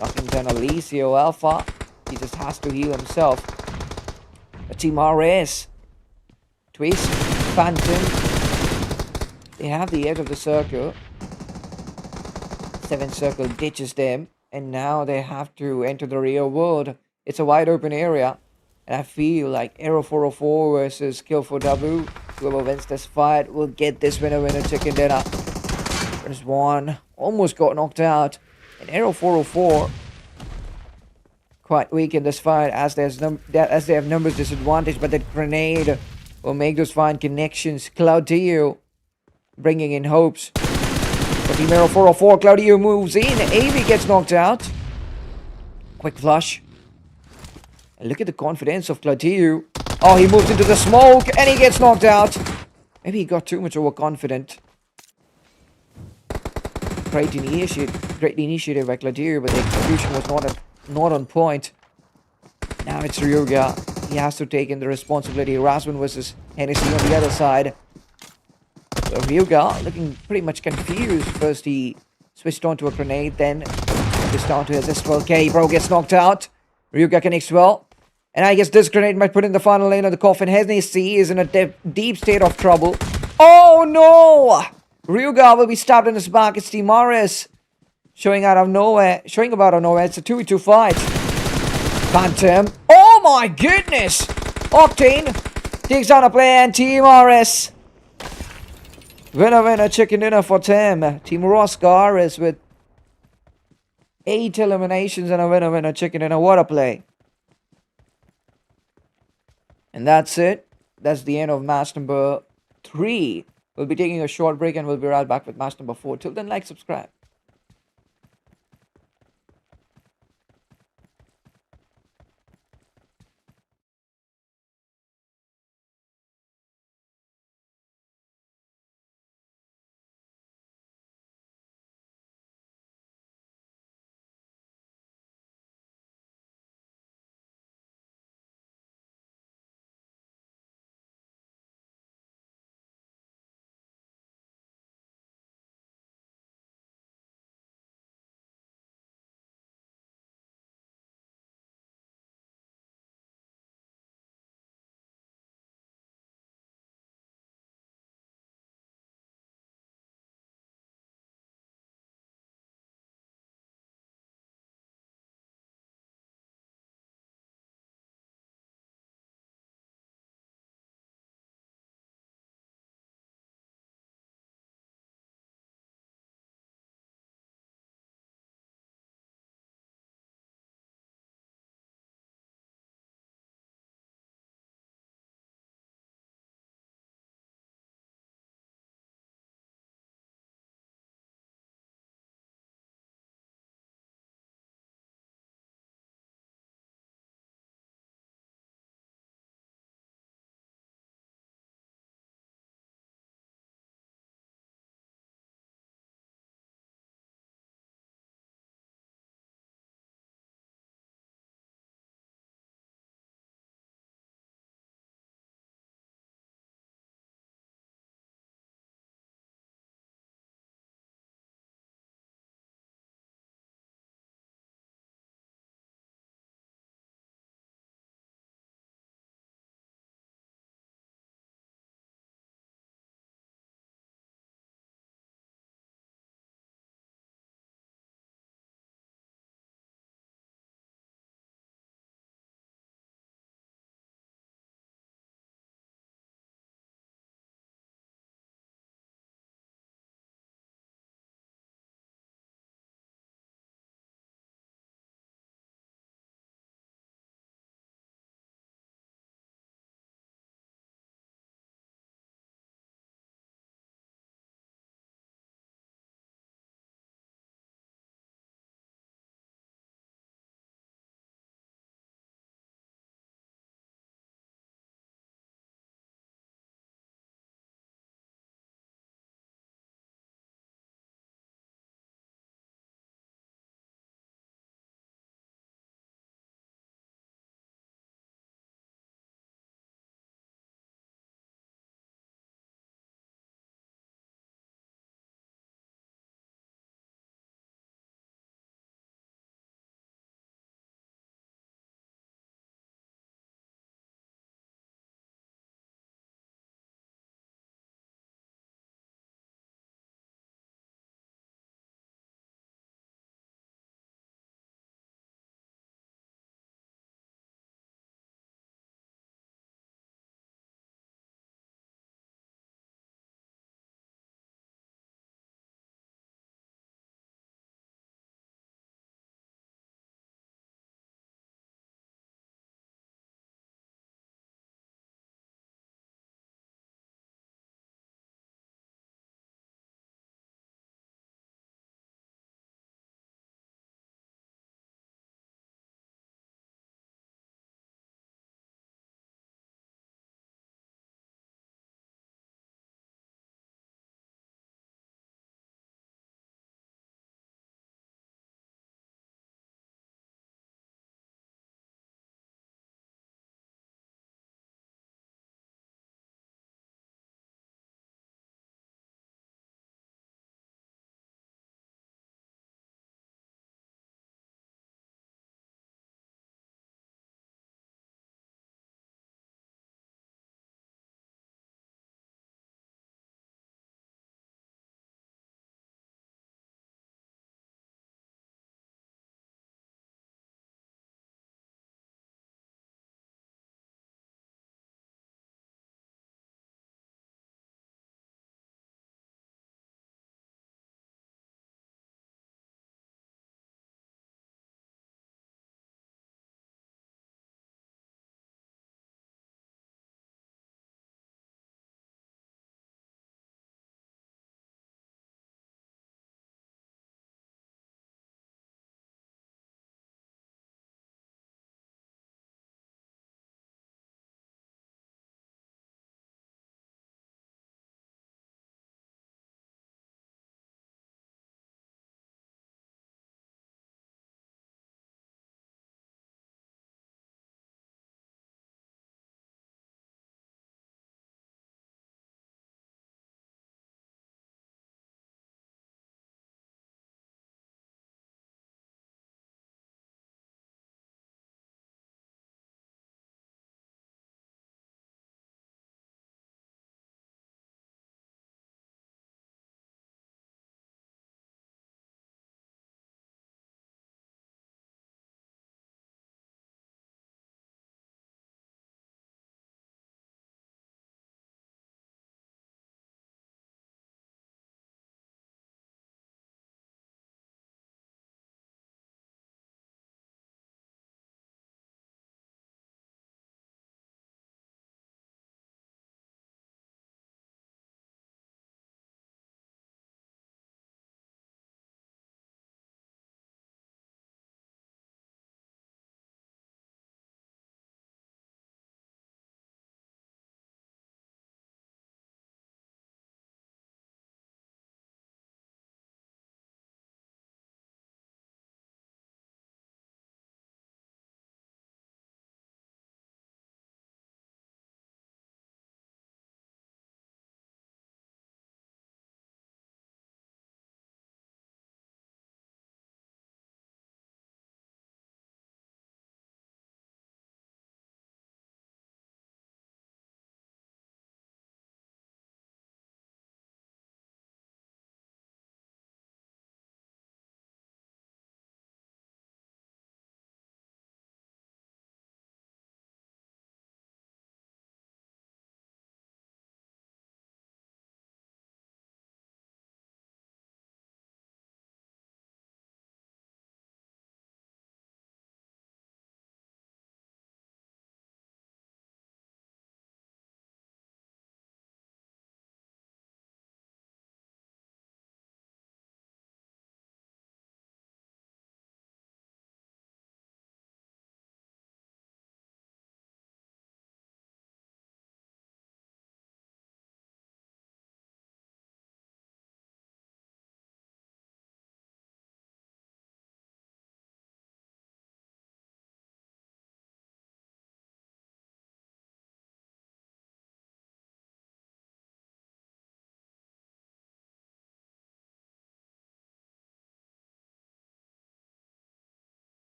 Knocking down Alicio Alpha. He just has to heal himself. But Team RS. Twist. Phantom. They have the edge of the circle. 7 circle ditches them. And now they have to enter the real world. It's a wide open area. And I feel like Aero 404 versus Kill for W. Whoever wins this fight will get this winner chicken dinner. There's one. Almost got knocked out. And Aero 404 quite weak in this fight as they have numbers disadvantage, but that grenade will make those fine connections. Claudio bringing in hopes. But Team Aero 404, Claudio moves in. AV gets knocked out. Quick flush. And look at the confidence of Claudio. Oh, he moves into the smoke and he gets knocked out. Maybe he got too much overconfident. Great initiative by Claudio, but the execution was not on point. Now it's Ryuga. He has to take in the responsibility. Rasmus versus Hennessy on the other side. So Ryuga looking pretty much confused. First he switched on to a grenade, then just on to his S12K. Bro gets knocked out. Ryuga connects well. And I guess this grenade might put in the final lane of the coffin. Hennessy is in a deep state of trouble. Oh no! Ryuga will be stabbed in his back. It's Team RS showing up out of nowhere. It's a 2v2 fight. Phantom. Oh my goodness! Octane takes down a player and Team RS. Winner, chicken dinner for Tim. Team Roscar is with 8 eliminations and a winner, chicken dinner. What a play. And that's it. That's the end of match number 3. We'll be taking a short break and we'll be right back with match number 4. Till then, like, subscribe.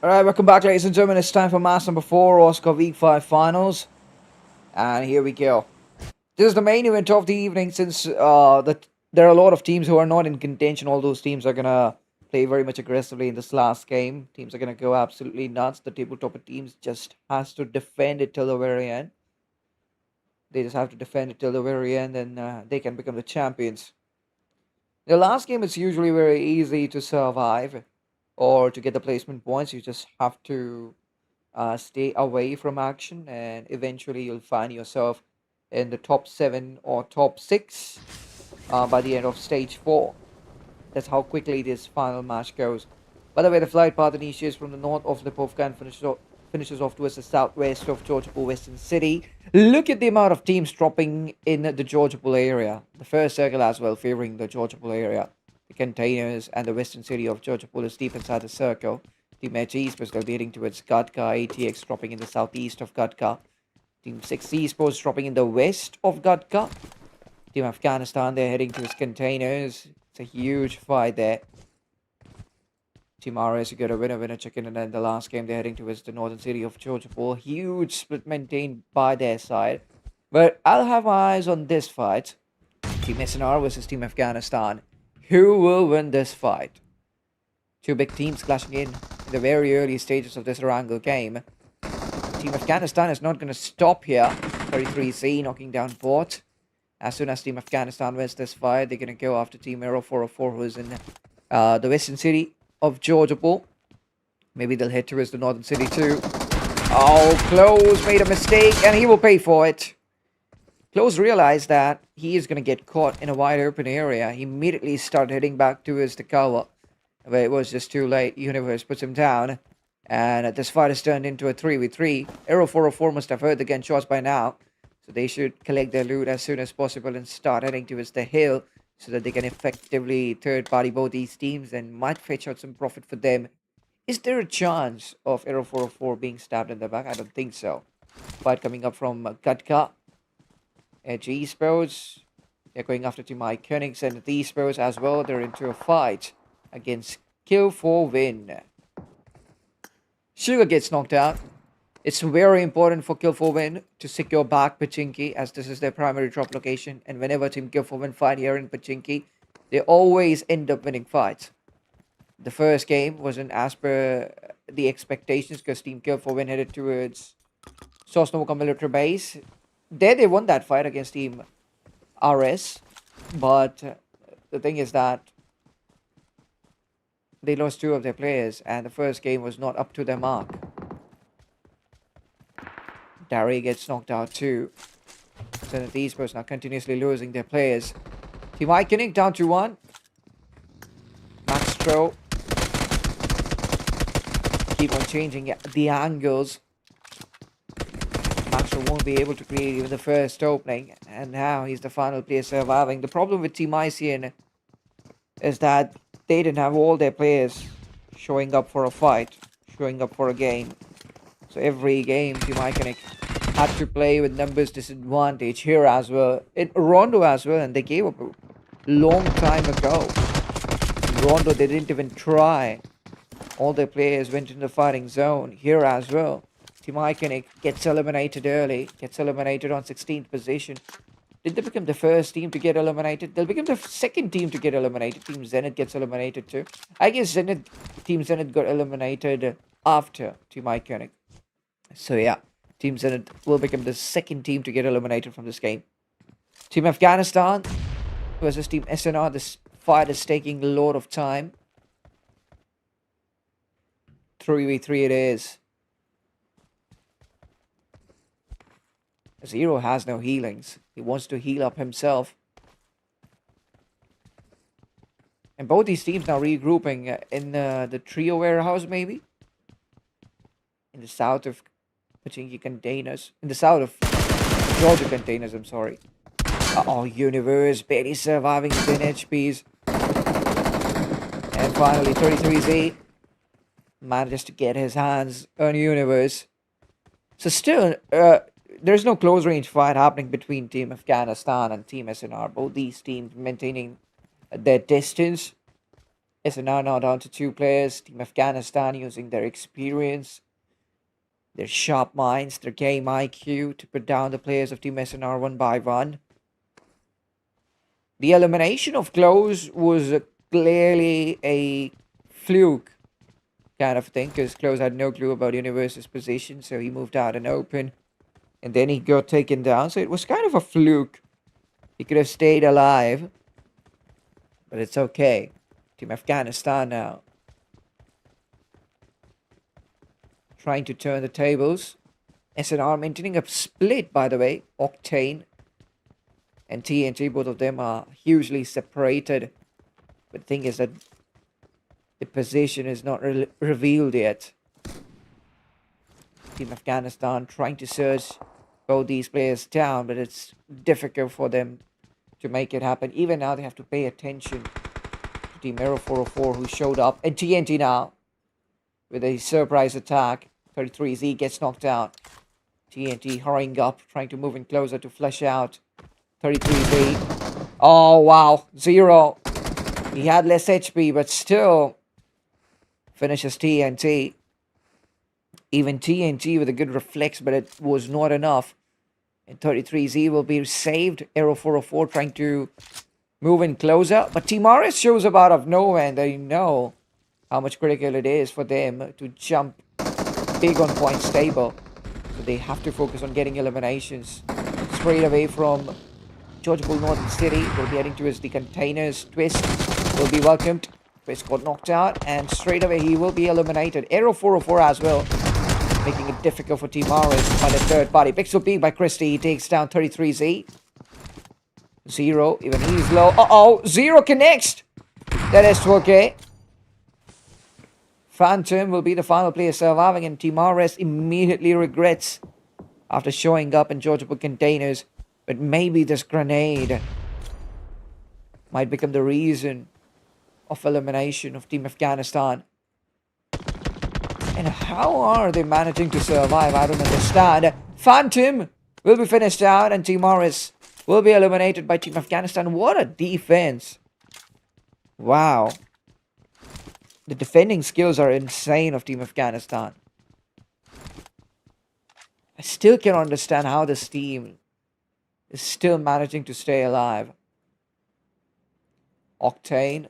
Alright, welcome back, ladies and gentlemen. It's time for match number 4, Roscar W5 Finals. And here we go. This is the main event of the evening since there are a lot of teams who are not in contention. All those teams are going to play very much aggressively in this last game. Teams are going to go absolutely nuts. The tabletop teams just has to defend it till the very end. They just have to defend it till the very end and they can become the champions. The last game is usually very easy to survive or to get the placement points. You just have to stay away from action, and eventually you'll find yourself in the top 7 or top 6 by the end of stage 4. That's how quickly this final match goes. By the way, the flight path initiates from the north of Lipovka and finishes off towards the southwest of Georgiapol Western City. Look at the amount of teams dropping in the Georgiapol area. The first circle as well favoring the Georgiapol area. The containers and the western city of Georgiapol is deep inside the circle. Team Edge Esports will be heading towards Gadka, ATX dropping in the southeast of Gadka. Team 6 Esports dropping in the west of Gadka. Team Afghanistan, they're heading towards containers. It's a huge fight there. Team RS, you got a winner chicken, and then the last game they're heading towards the northern city of Georgiapol. Huge split maintained by their side. But I'll have my eyes on this fight. Team SNR versus Team Afghanistan. Who will win this fight? Two big teams clashing in the very early stages of this Wrangle game. Team Afghanistan is not going to stop here. 33C knocking down Port. As soon as Team Afghanistan wins this fight, they're going to go after Team Aero 404, who is in the western city of Georgiapol. Maybe they'll head towards the northern city too. Oh, Close made a mistake and he will pay for it. Close realized that he is going to get caught in a wide open area. He immediately started heading back towards the cover. But it was just too late. Universe puts him down. And this fight has turned into a 3v3. Aero 404 must have heard the gunshots by now. So they should collect their loot as soon as possible and start heading towards the hill, so that they can effectively third-party both these teams and might fetch out some profit for them. Is there a chance of Aero 404 being stabbed in the back? I don't think so. Fight coming up from Gatka. Edge Esports. They're going after Team Iconics and the Esports as well. They're into a fight against Kill for Win. Sugar gets knocked out. It's very important for Kill for Win to secure back Pachinki, as this is their primary drop location. And whenever Team Kill for Win fight here in Pachinki, they always end up winning fights. The first game wasn't as per the expectations because Team Kill for Win headed towards Sosnovka military base. There they won that fight against Team RS. But the thing is that they lost 2 of their players, and the first game was not up to their mark. Dari gets knocked out too. So these players are continuously losing their players. Team Iconic down to 1. Maxtro. Keep on changing the angles. Maxtro won't be able to create even the first opening. And now he's the final player surviving. The problem with Team ICN is that they didn't have all their players showing up for a fight, showing up for a game. So every game, Team Iconic had to play with numbers disadvantage here as well. In Rondo as well, and they gave up a long time ago. In Rondo, they didn't even try. All their players went in the fighting zone here as well. Team Iconic gets eliminated early, gets eliminated on 16th position. Did they become the first team to get eliminated? They'll become the second team to get eliminated. Team Zenith gets eliminated too. I guess Team Zenith got eliminated after Team Iconic. So yeah, Team Zenith will become the second team to get eliminated from this game. Team Afghanistan versus Team SNR. This fight is taking a lot of time. 3v3 it is. Zero has no healings. He wants to heal up himself. And both these teams now regrouping in the trio warehouse, maybe? In the south of Pachinki containers. In the south of Georgia containers, I'm sorry. Oh, Universe barely surviving 10 HPs. And finally, 33Z manages to get his hands on Universe. So still, there's no close range fight happening between Team Afghanistan and Team SNR. Both these teams maintaining their distance. SNR now down to 2 players. Team Afghanistan using their experience, their sharp minds, their game IQ to put down the players of Team SNR one by one. The elimination of Close was clearly a fluke kind of thing, because Close had no clue about Universe's position, so he moved out and open, and then he got taken down. So it was kind of a fluke. He could have stayed alive, but it's okay. Team Afghanistan now trying to turn the tables. SNR maintaining a split, by the way. Octane and TNT, both of them are hugely separated. But the thing is that the position is not revealed yet. Team Afghanistan trying to search both these players down, but it's difficult for them to make it happen. Even now, they have to pay attention to Team Aero 404, who showed up. And TNT now with a surprise attack. 33Z gets knocked out. TNT hurrying up, trying to move in closer to flush out 33Z. Oh, wow. 0. He had less HP, but still finishes TNT. Even TNT with a good reflex, but it was not enough. And 33Z will be saved. Aero 404 trying to move in closer. But Team RS shows up out of nowhere, and they know how much critical it is for them to jump big on point stable. So they have to focus on getting eliminations straight away from Georgia Bull Northern City. Will be heading towards the containers. Twist will be welcomed. Twist got knocked out, and straight away he will be eliminated. Aero 404 as well, making it difficult for Team RS by the third party. Pixel Peak by Christie. He takes down 33Z. 0, even he's low. Uh-oh, 0 connects. That is okay. Phantom will be the final player surviving, and Team RS immediately regrets after showing up in Georgia Bull containers. But maybe this grenade might become the reason of elimination of Team Afghanistan. And how are they managing to survive? I don't understand. Phantom will be finished out, and Team RS will be eliminated by Team Afghanistan. What a defense. Wow. The defending skills are insane of Team Afghanistan. I still can't understand how this team is still managing to stay alive. Octane,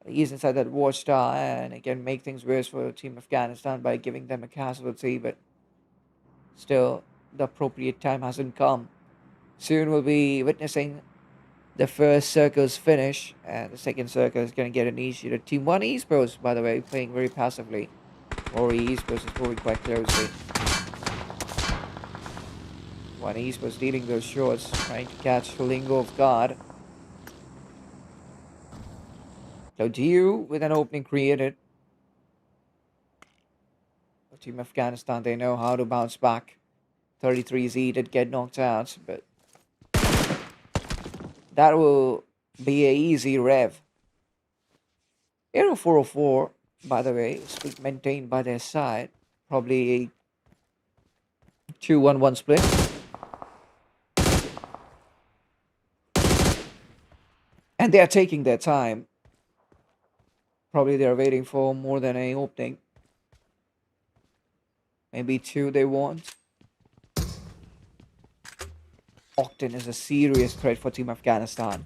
he's inside that watchtower, and it can make things worse for Team Afghanistan by giving them a casualty, but still, the appropriate time hasn't come. Soon we'll be witnessing the first circle's finish, and the second circle is going to get initiated. Team 1 Esports, by the way, playing very passively. Ori Esports is moving quite closely. 1 Esports leading those shots, trying to catch Lingo off guard. Claudiu with an opening created. Team Afghanistan, they know how to bounce back. 33Z did get knocked out, but that will be an easy rev. Aero 404, by the way, is maintained by their side. Probably a 2-1-1 split. And they are taking their time. Probably they're waiting for more than an opening. Maybe 2 they want. Octane is a serious threat for Team Afghanistan.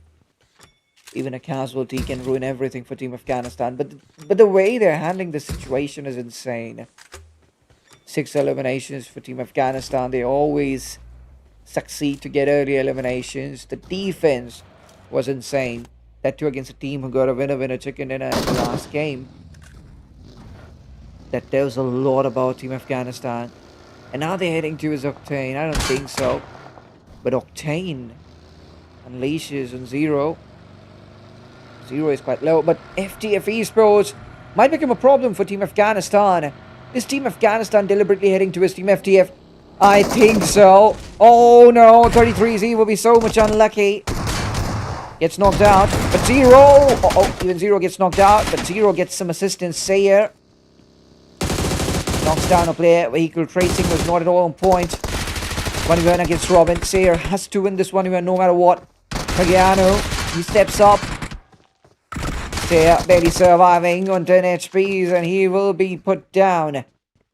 Even a casualty can ruin everything for Team Afghanistan. But the way they're handling the situation is insane. 6 eliminations for Team Afghanistan. They always succeed to get early eliminations. The defense was insane. That too against a team who got a winner chicken dinner in the last game. That tells a lot about Team Afghanistan. And now they're heading towards Octane. I don't think so. But Octane unleashes on 0. 0 is quite low. But FTF Esports might become a problem for Team Afghanistan. Is Team Afghanistan deliberately heading towards Team FTF? I think so. Oh no, 33Z will be so much unlucky. Gets knocked out. But 0. Uh-oh, even 0 gets knocked out. But 0 gets some assistance. Sayer knocks down a player. Vehicle tracing was not at all on point. 1v1 against Robin. Sayer has to win this 1v1 no matter what. Pagiano, he steps up. here, barely surviving on 10 HPs, and he will be put down.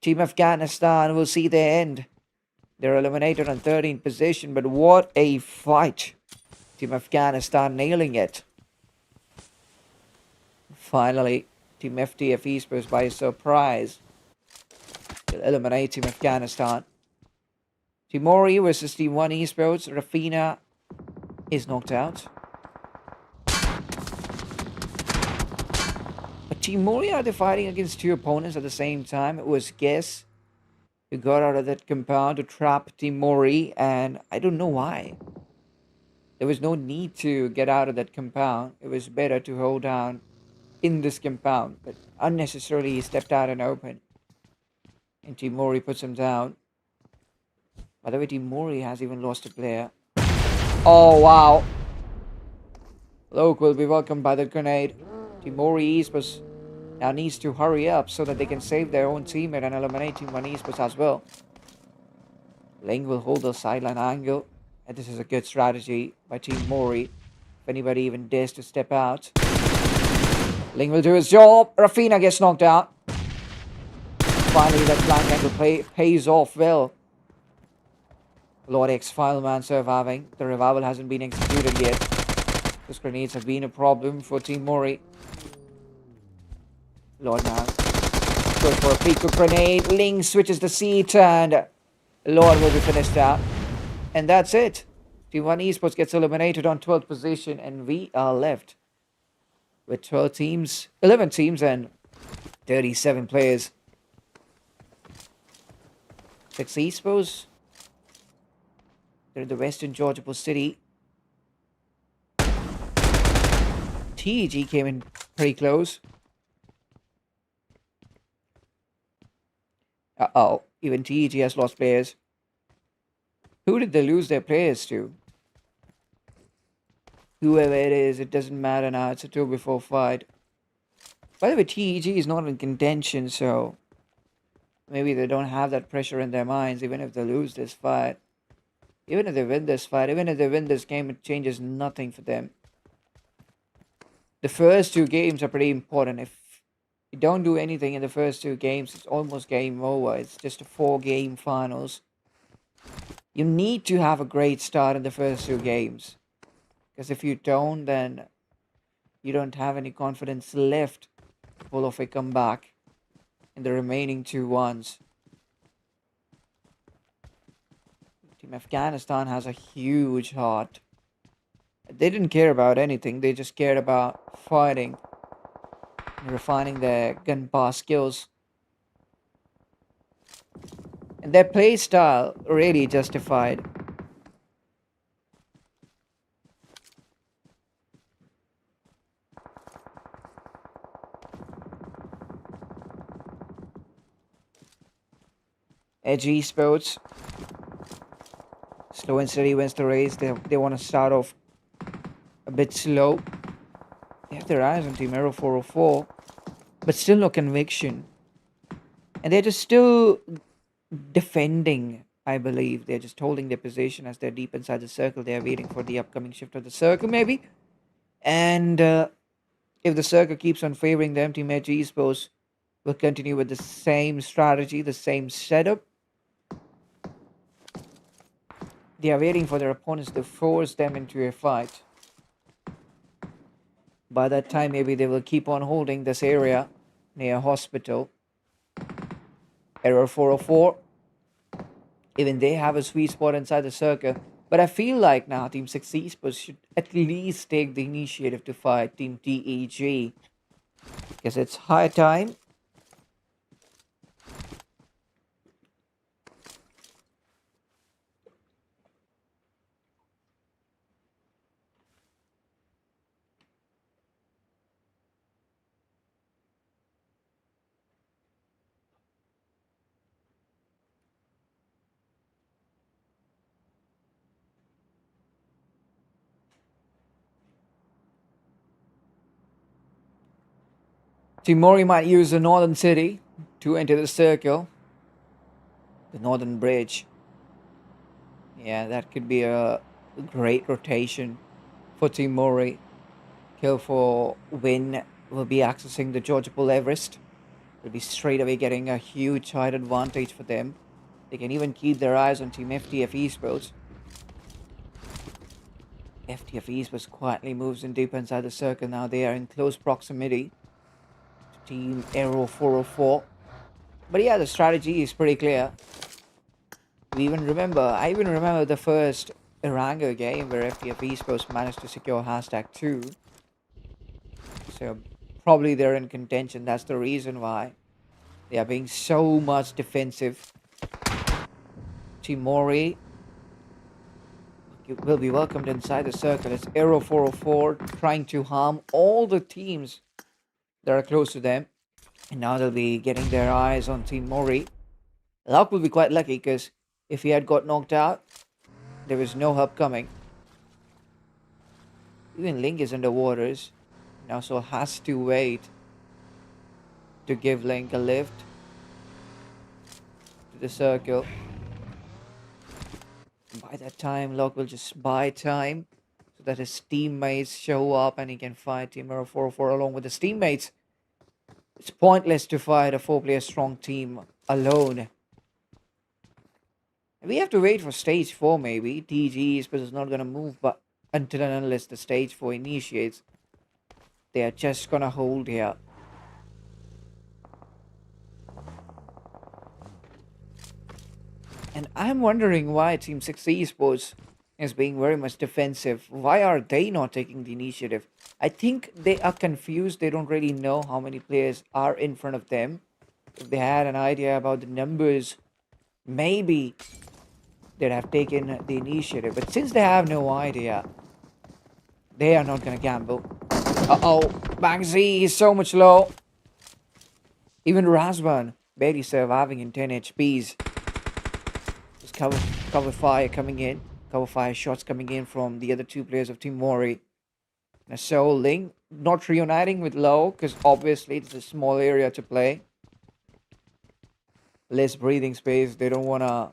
Team Afghanistan will see their end. They're eliminated on 13th position, but what a fight. Team Afghanistan nailing it. Finally, Team FTF Esports by surprise. They'll eliminate Team Afghanistan. Team Mori versus Team 1 Esports. Rafina is knocked out. But Team Mori are they fighting against two opponents at the same time. It was Guess who got out of that compound to trap Team Mori, and I don't know why. There was no need to get out of that compound. It was better to hold down in this compound, but unnecessarily he stepped out and open. And Team Mori puts him down. By the way, Team Mori has even lost a player. Oh, wow. Loke will be welcomed by the grenade. Team Mori Esports now needs to hurry up so that they can save their own teammate and eliminate Team 1 Esports as well. Ling will hold the sideline angle. And this is a good strategy by Team Mori. If anybody even dares to step out. Ling will do his job. Rafina gets knocked out. Finally, that flank angle pays off well. Lord X Fileman surviving. The revival hasn't been executed yet. Those grenades have been a problem for Team Mori. Lord now goes for a Pico grenade. Ling switches the seat and Lord will be finished out. And that's it. Team 1 Esports gets eliminated on 12th position, and we are left with 12 teams, 11 teams and 37 players. 6 Esports. They're in the Western Georgia City. TEG came in pretty close. Uh-oh. Even TEG has lost players. Who did they lose their players to? Whoever it is, it doesn't matter now. It's a 2v4 fight. By the way, TEG is not in contention, so maybe they don't have that pressure in their minds, even if they lose this fight. Even if they win this fight, even if they win this game, it changes nothing for them. The first 2 games are pretty important. If you don't do anything in the first 2 games, it's almost game over. It's just a 4-game finals. You need to have a great start in the first 2 games. Because if you don't, then you don't have any confidence left to pull off a comeback in the remaining 2 ones. Team Afghanistan has a huge heart. They didn't care about anything. They just cared about fighting and refining their gunpowder skills. And their play style really justified. Edge Esports. Slow and steady wins the race. They want to start off a bit slow. They have their eyes on Team Aero 404. But still no conviction. And they're just still defending, I believe. They're just holding their position as they're deep inside the circle. They're waiting for the upcoming shift of the circle, maybe. And if the circle keeps on favoring them, Team Edge Esports will continue with the same strategy, the same setup. They are waiting for their opponents to force them into a fight. By that time, maybe they will keep on holding this area near hospital. Error 404. Even they have a sweet spot inside the circle. But I feel like now Team 6 Esports should at least take the initiative to fight Team TEG. Because it's high time. Team Mori might use the northern city to enter the circle. The northern bridge. Yeah, that could be a great rotation for Team Mori. Kill for win will be accessing the Georgia Bull Everest. Will be straight away getting a huge height advantage for them. They can even keep their eyes on Team FTF Esports. FTF Esports quietly moves in deep inside the circle now. They are in close proximity to Team Aero 404. But yeah, the strategy is pretty clear. I even remember the first Eranga game where FTF Esports managed to secure hashtag 2. So probably they're in contention. That's the reason why they are being so much defensive. Team Mori will be welcomed inside the circle. It's Aero 404 trying to harm all the teams that are close to them. And now they'll be getting their eyes on Team Mori. Luck will be quite lucky because if he had got knocked out, there was no help coming. Even Link is underwaters. Now so has to wait to give Link a lift to the circle. And by that time, Locke will just buy time so that his teammates show up and he can fight Team 404 along with his teammates. It's pointless to fight a 4-player strong team alone. And we have to wait for stage 4 maybe. TG is not going to move but until and unless the stage 4 initiates. They are just going to hold here. And I'm wondering why Team 6 Esports is being very much defensive. Why are they not taking the initiative? I think they are confused. They don't really know how many players are in front of them. If they had an idea about the numbers, maybe they'd have taken the initiative. But since they have no idea, they are not going to gamble. Uh-oh, Bang Z is so much low. Even Razvan barely surviving in 10 HPs. Just cover fire coming in. Cover fire shots coming in from the other two players of Team Mori. And so Ling not reuniting with Low because obviously it's a small area to play. Less breathing space. They don't want to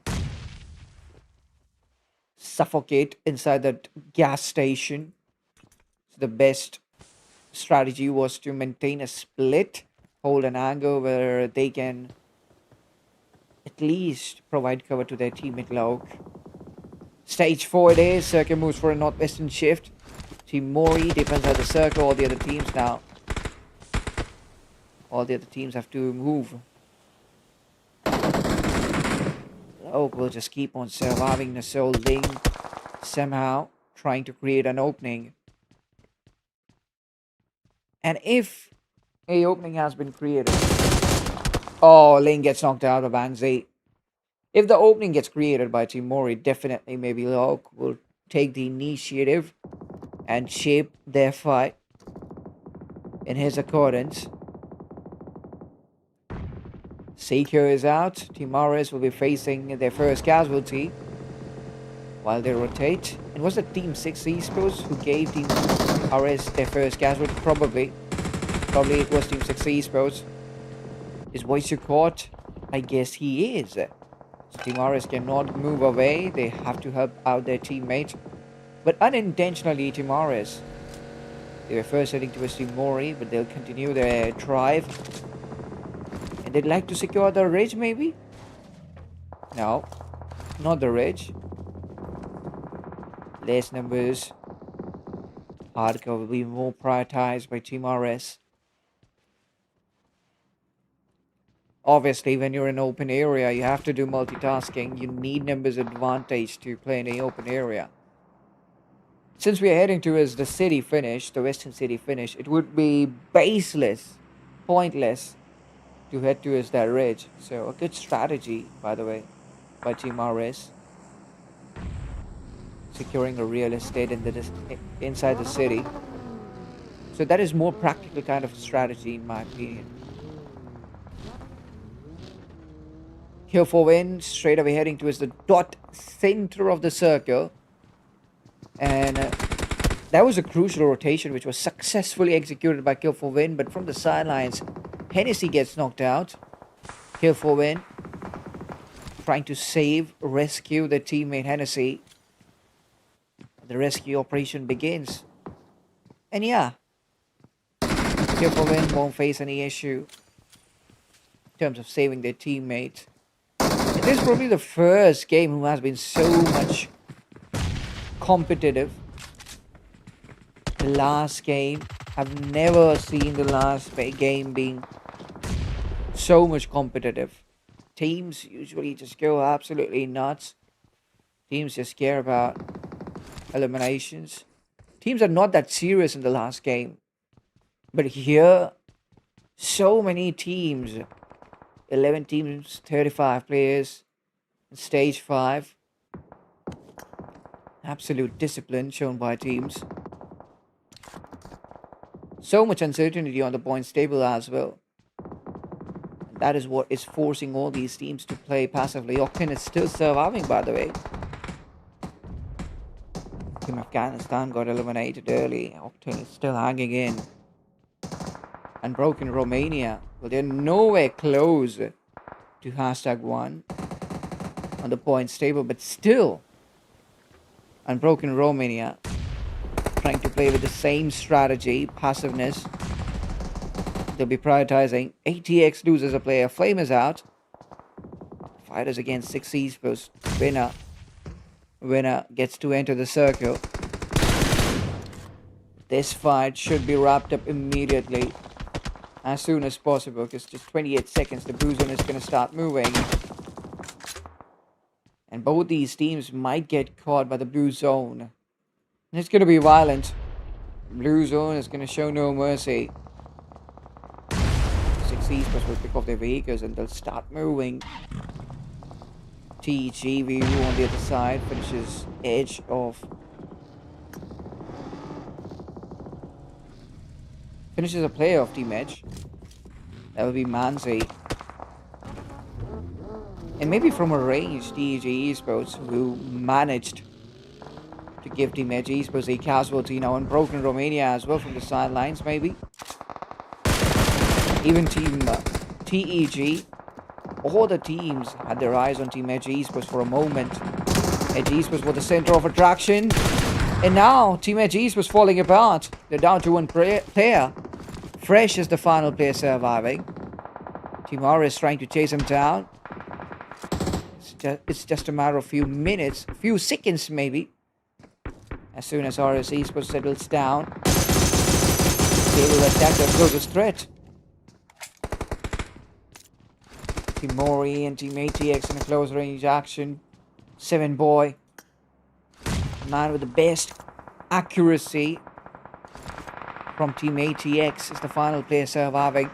suffocate inside that gas station. So the best strategy was to maintain a split, hold an angle where they can at least provide cover to their teammate Low. Stage 4 it is. Circle moves for a northwestern shift. Team Mori defends at the circle. All the other teams now. All the other teams have to move. Oak will just keep on surviving the Soul Link. Somehow trying to create an opening. And if a opening has been created. Oh, Link gets knocked out of Anzi. If the opening gets created by Team Mori, definitely maybe Locke will take the initiative and shape their fight in his accordance. Seiko is out. Team RS will be facing their first casualty while they rotate. And was it Team 6 Esports who gave Team RS their first casualty? Probably it was Team 6 Esports. Is Voice caught? I guess he is. So Team RS cannot move away. They have to help out their teammate. But unintentionally, Team RS, they were first heading towards Team Mori, but they'll continue their drive. And they'd like to secure the ridge, maybe? No, not the ridge. Less numbers. Hardcore will be more prioritized by Team RS. Obviously, when you're in an open area, you have to do multitasking. You need numbers advantage to play in an open area. Since we are heading towards the city finish, the western city finish, it would be baseless, pointless to head towards that ridge. So a good strategy, by the way, by Team RS. Securing a real estate inside the city. So that is more practical kind of strategy in my opinion. Here for win, straight away heading towards the dot center of the circle. And that was a crucial rotation which was successfully executed by Kill for Win. But from the sidelines, Hennessy gets knocked out. Kill for Win trying to rescue their teammate Hennessy. The rescue operation begins. And yeah, triple in, won't face any issue in terms of saving their teammates. And this is probably the first game who has been so much competitive. The last game, I've never seen the last game being so much competitive. Teams usually just go absolutely nuts. Teams just care about eliminations. Teams are not that serious in the last game. But here, so many teams, 11 teams, 35 players, in stage 5. Absolute discipline shown by teams. So much uncertainty on the points table as well. And that is what is forcing all these teams to play passively. Octane is still surviving, by the way. Team Afghanistan got eliminated early. Octane is still hanging in. Unbroken Romania. Well, they're nowhere close to #1 on the points table, but still, Unbroken Romania trying to play with the same strategy, passiveness. They'll be prioritizing. ATX loses a player. Flame is out. Fighters against 6 esports. Winner gets to enter the circle. This fight should be wrapped up immediately, as soon as possible, because just 28 seconds, the blue zone is going to start moving. And both these teams might get caught by the blue zone. And it's going to be violent. Blue zone is going to show no mercy. 6 esports will pick up their vehicles and they'll start moving. TGVU on the other side finishes edge of. Finishes a player of Team Edge. That will be Manzi. And maybe from a range, TEG Esports, who managed to give Team Edge Esports a casualty now. Unbroken Romania as well from the sidelines, maybe. Even Team TEG. All the teams had their eyes on Team Edge Esports for a moment. Edge Esports were the center of attraction. And now, Team Edge Esports falling apart. They're down to 1 player. Fresh is the final player surviving. Team R is trying to chase him down. It's just a matter of few minutes, a few seconds maybe. As soon as RS Esports settles down, they will attack their closest threat. Team Mori and Team ATX in a close range action. 7 boy. Man with the best accuracy from Team ATX is the final player surviving.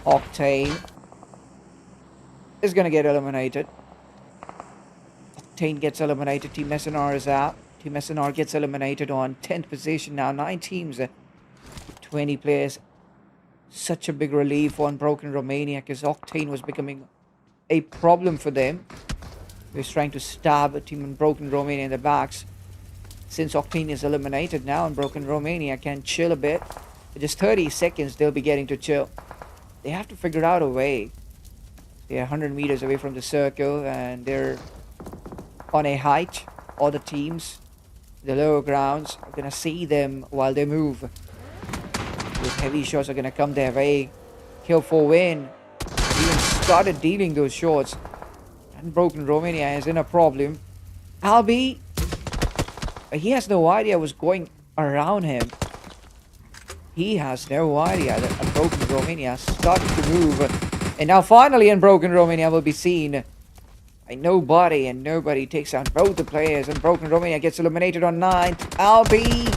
Octane is going to get eliminated. Octane gets eliminated. Team SNR is out. Team SNR gets eliminated on 10th position now. 9 teams, 20 players. Such a big relief for Unbroken Romania because Octane was becoming a problem for them. He was trying to stab Team Unbroken Romania in the backs. Since Octane is eliminated now, Unbroken Romania can chill a bit. In just 30 seconds, they'll be getting to chill. They have to figure out a way. They're 100 meters away from the circle and they're on a height. All the teams, the lower grounds, are going to see them while they move. Those heavy shots are going to come their way. Kill for win. Even started dealing those shots. Unbroken Romania is in a problem. Albi, he has no idea what's going around him. He has no idea that Unbroken Romania started to move. And now finally Unbroken Romania will be seen by nobody. And nobody takes out both the players. Unbroken Romania gets eliminated on 9th. Albi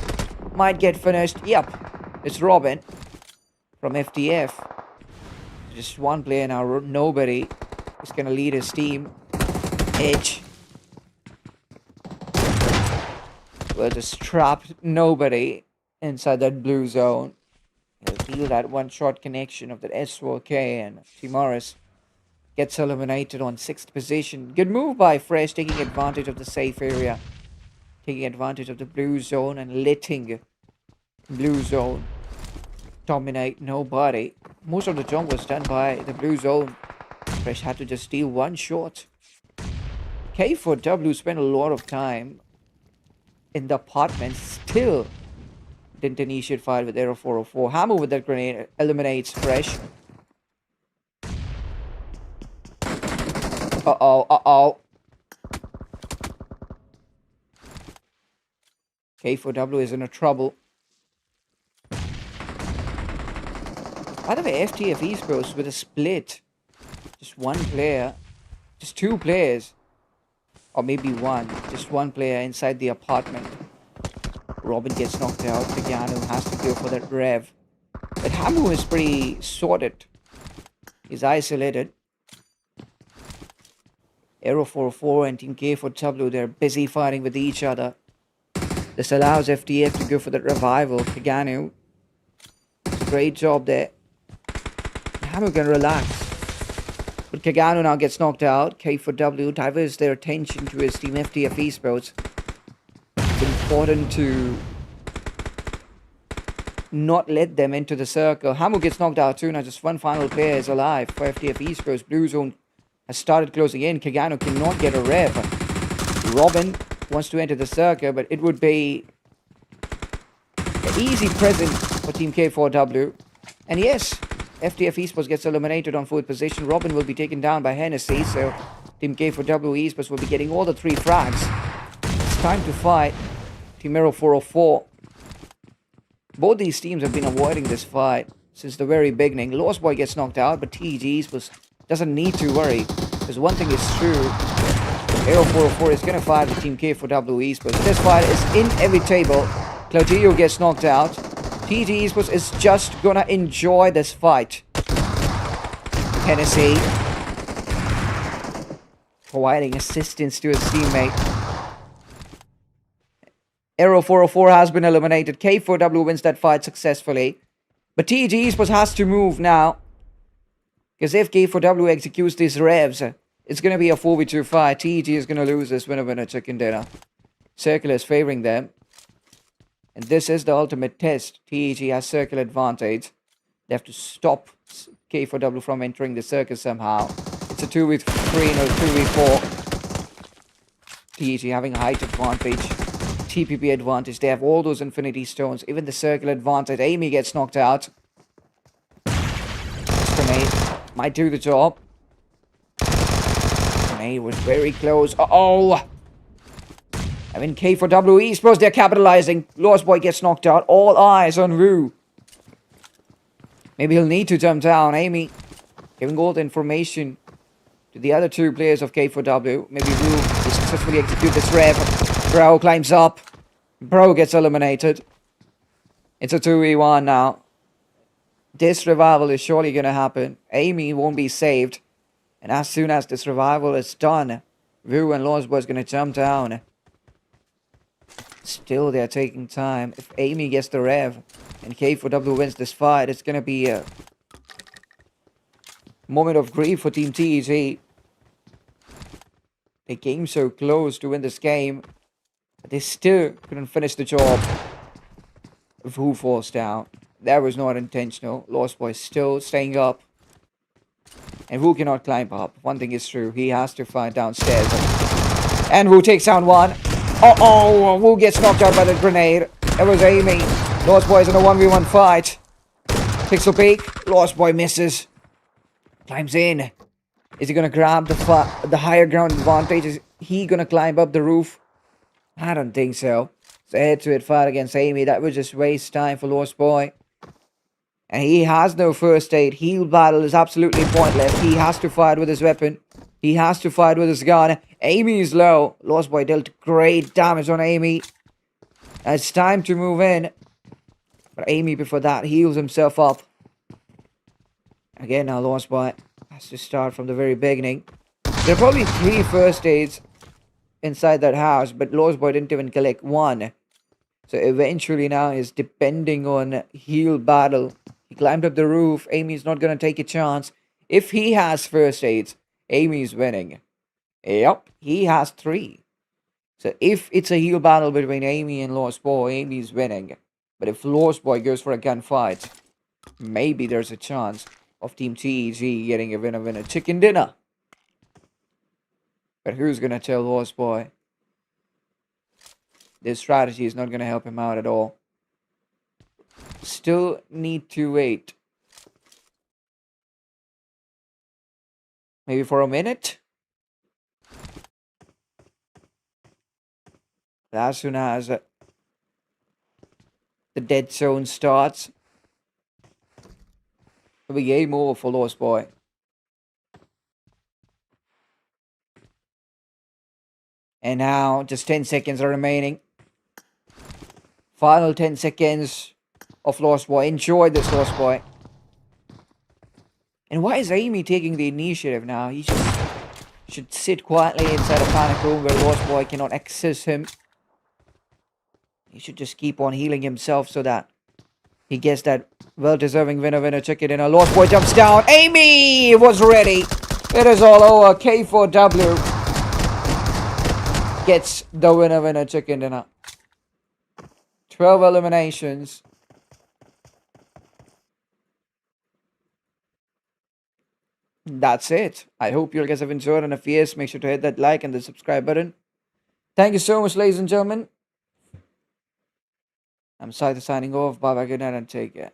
might get finished. Yep, it's Robin from FTF. Just 1 player now. Nobody is going to lead his team. Edge will just trap nobody inside that blue zone. He'll feel that 1-shot connection of that S4K, and Timoris gets eliminated on 6th position. Good move by Fresh, taking advantage of the safe area. Taking advantage of the blue zone and letting blue zone dominate nobody. Most of the jump was done by the blue zone. Fresh had to just steal 1 shot. K4W spent a lot of time in the apartment. Still didn't initiate fight with Aero 404. Hammer with that grenade eliminates Fresh. Uh-oh. K4W is in a trouble. By the way, FTF Esports with a split. Just one player. Just two players. Or maybe one. Just one player inside the apartment. Robin gets knocked out. Kagano has to go for that rev. But Hamu is pretty sorted. He's isolated. Aero 404 and Team K4W, they're busy fighting with each other. This allows FTF to go for that revival. Kagano. It's a great job there. Hamu can relax. But Kagano now gets knocked out. K4W diverts their attention to his team FTF Esports. It's important to not let them into the circle. Hamu gets knocked out too. Now just one final player is alive for FTF Esports. Blue Zone has started closing in. Kagano cannot get a rev. Robin wants to enter the circle, but it would be an easy present for Team K4W. And yes, FTF Esports gets eliminated on 4th position. Robin will be taken down by Hennessy, so Team K4W Esports will be getting all the 3 frags. It's time to fight. Team Aero 404. Both these teams have been avoiding this fight since the very beginning. Lost Boy gets knocked out, but TEG Esports doesn't need to worry, because one thing is true. Aero 404 is going to fight with Team K4W Esports. This fight is inevitable. Claudio gets knocked out. TEG Esports is just gonna enjoy this fight. Hennessy providing assistance to his teammate. Aero 404 has been eliminated. K4W wins that fight successfully. But TEG Esports has to move now. Because if K4W executes these revs, it's gonna be a 4v2 fight. TEG is gonna lose this winner chicken dinner. Circle is favoring them. And this is the ultimate test. TEG has circle advantage. They have to stop K4W from entering the circle somehow. It's a 2v3 or 2v4. TEG having a height advantage. TPP advantage. They have all those infinity stones. Even the circle advantage. Amy gets knocked out. This grenade might do the job. Grenade was very close. Uh-oh! I mean, K4W Esports, they're capitalizing. Lost Boy gets knocked out. All eyes on Wu. Maybe he'll need to jump down. Amy giving all the information to the other 2 players of K4W. Maybe Wu will successfully execute this rev. Bro climbs up. Bro gets eliminated. It's a 2v1 now. This revival is surely going to happen. Amy won't be saved. And as soon as this revival is done, Wu and Lost Boy is going to jump down. Still, they're taking time. If Amy gets the rev and K4W wins this fight, it's going to be a moment of grief for Team TEG. They came so close to win this game, but they still couldn't finish the job. Who falls down? That was not intentional. Lost Boy still staying up. And Wu cannot climb up. One thing is true. He has to fight downstairs. And Wu takes down one. Uh-oh, Wu gets knocked out by the grenade. It was Amy. Lost Boy's in a 1v1 fight. Pixel peek. Lost Boy misses. Climbs in. Is he going to grab the higher ground advantage? Is he going to climb up the roof? I don't think so. It's a head-to-head fight against Amy. That would just waste time for Lost Boy. And he has no first aid. Heal battle is absolutely pointless. He has to fight with his weapon. He has to fight with his gun. Amy is low. Lost Boy dealt great damage on Amy. And it's time to move in. But Amy, before that, heals himself up. Again, now Lost Boy has to start from the very beginning. There are probably 3 first aids inside that house, but Lost Boy didn't even collect one. So eventually now is depending on heal battle. He climbed up the roof. Amy's not going to take a chance. If he has first aids, Amy's winning. Yep, he has 3. So if it's a heal battle between Amy and Lost Boy, Amy's winning. But if Lost Boy goes for a gunfight, maybe there's a chance of Team TEG getting a winner chicken dinner. But who's going to tell Lost Boy? This strategy is not going to help him out at all. Still need to wait. Maybe for a minute? As soon as the dead zone starts, it'll be game over for Lost Boy. And now, just 10 seconds are remaining. Final 10 seconds of Lost Boy. Enjoy this, Lost Boy. And why is Amy taking the initiative now? He should sit quietly inside a panic room where Lost Boy cannot access him. He should just keep on healing himself so that he gets that well-deserving winner chicken dinner. Lost Boy jumps down. Amy was ready. It is all over. K4W gets the winner chicken dinner. 12 eliminations. That's it. I hope you guys have enjoyed, and if yes, make sure to hit that like and the subscribe button. Thank you so much, ladies and gentlemen. I'm Saito signing off. Bye bye, good night, and take care.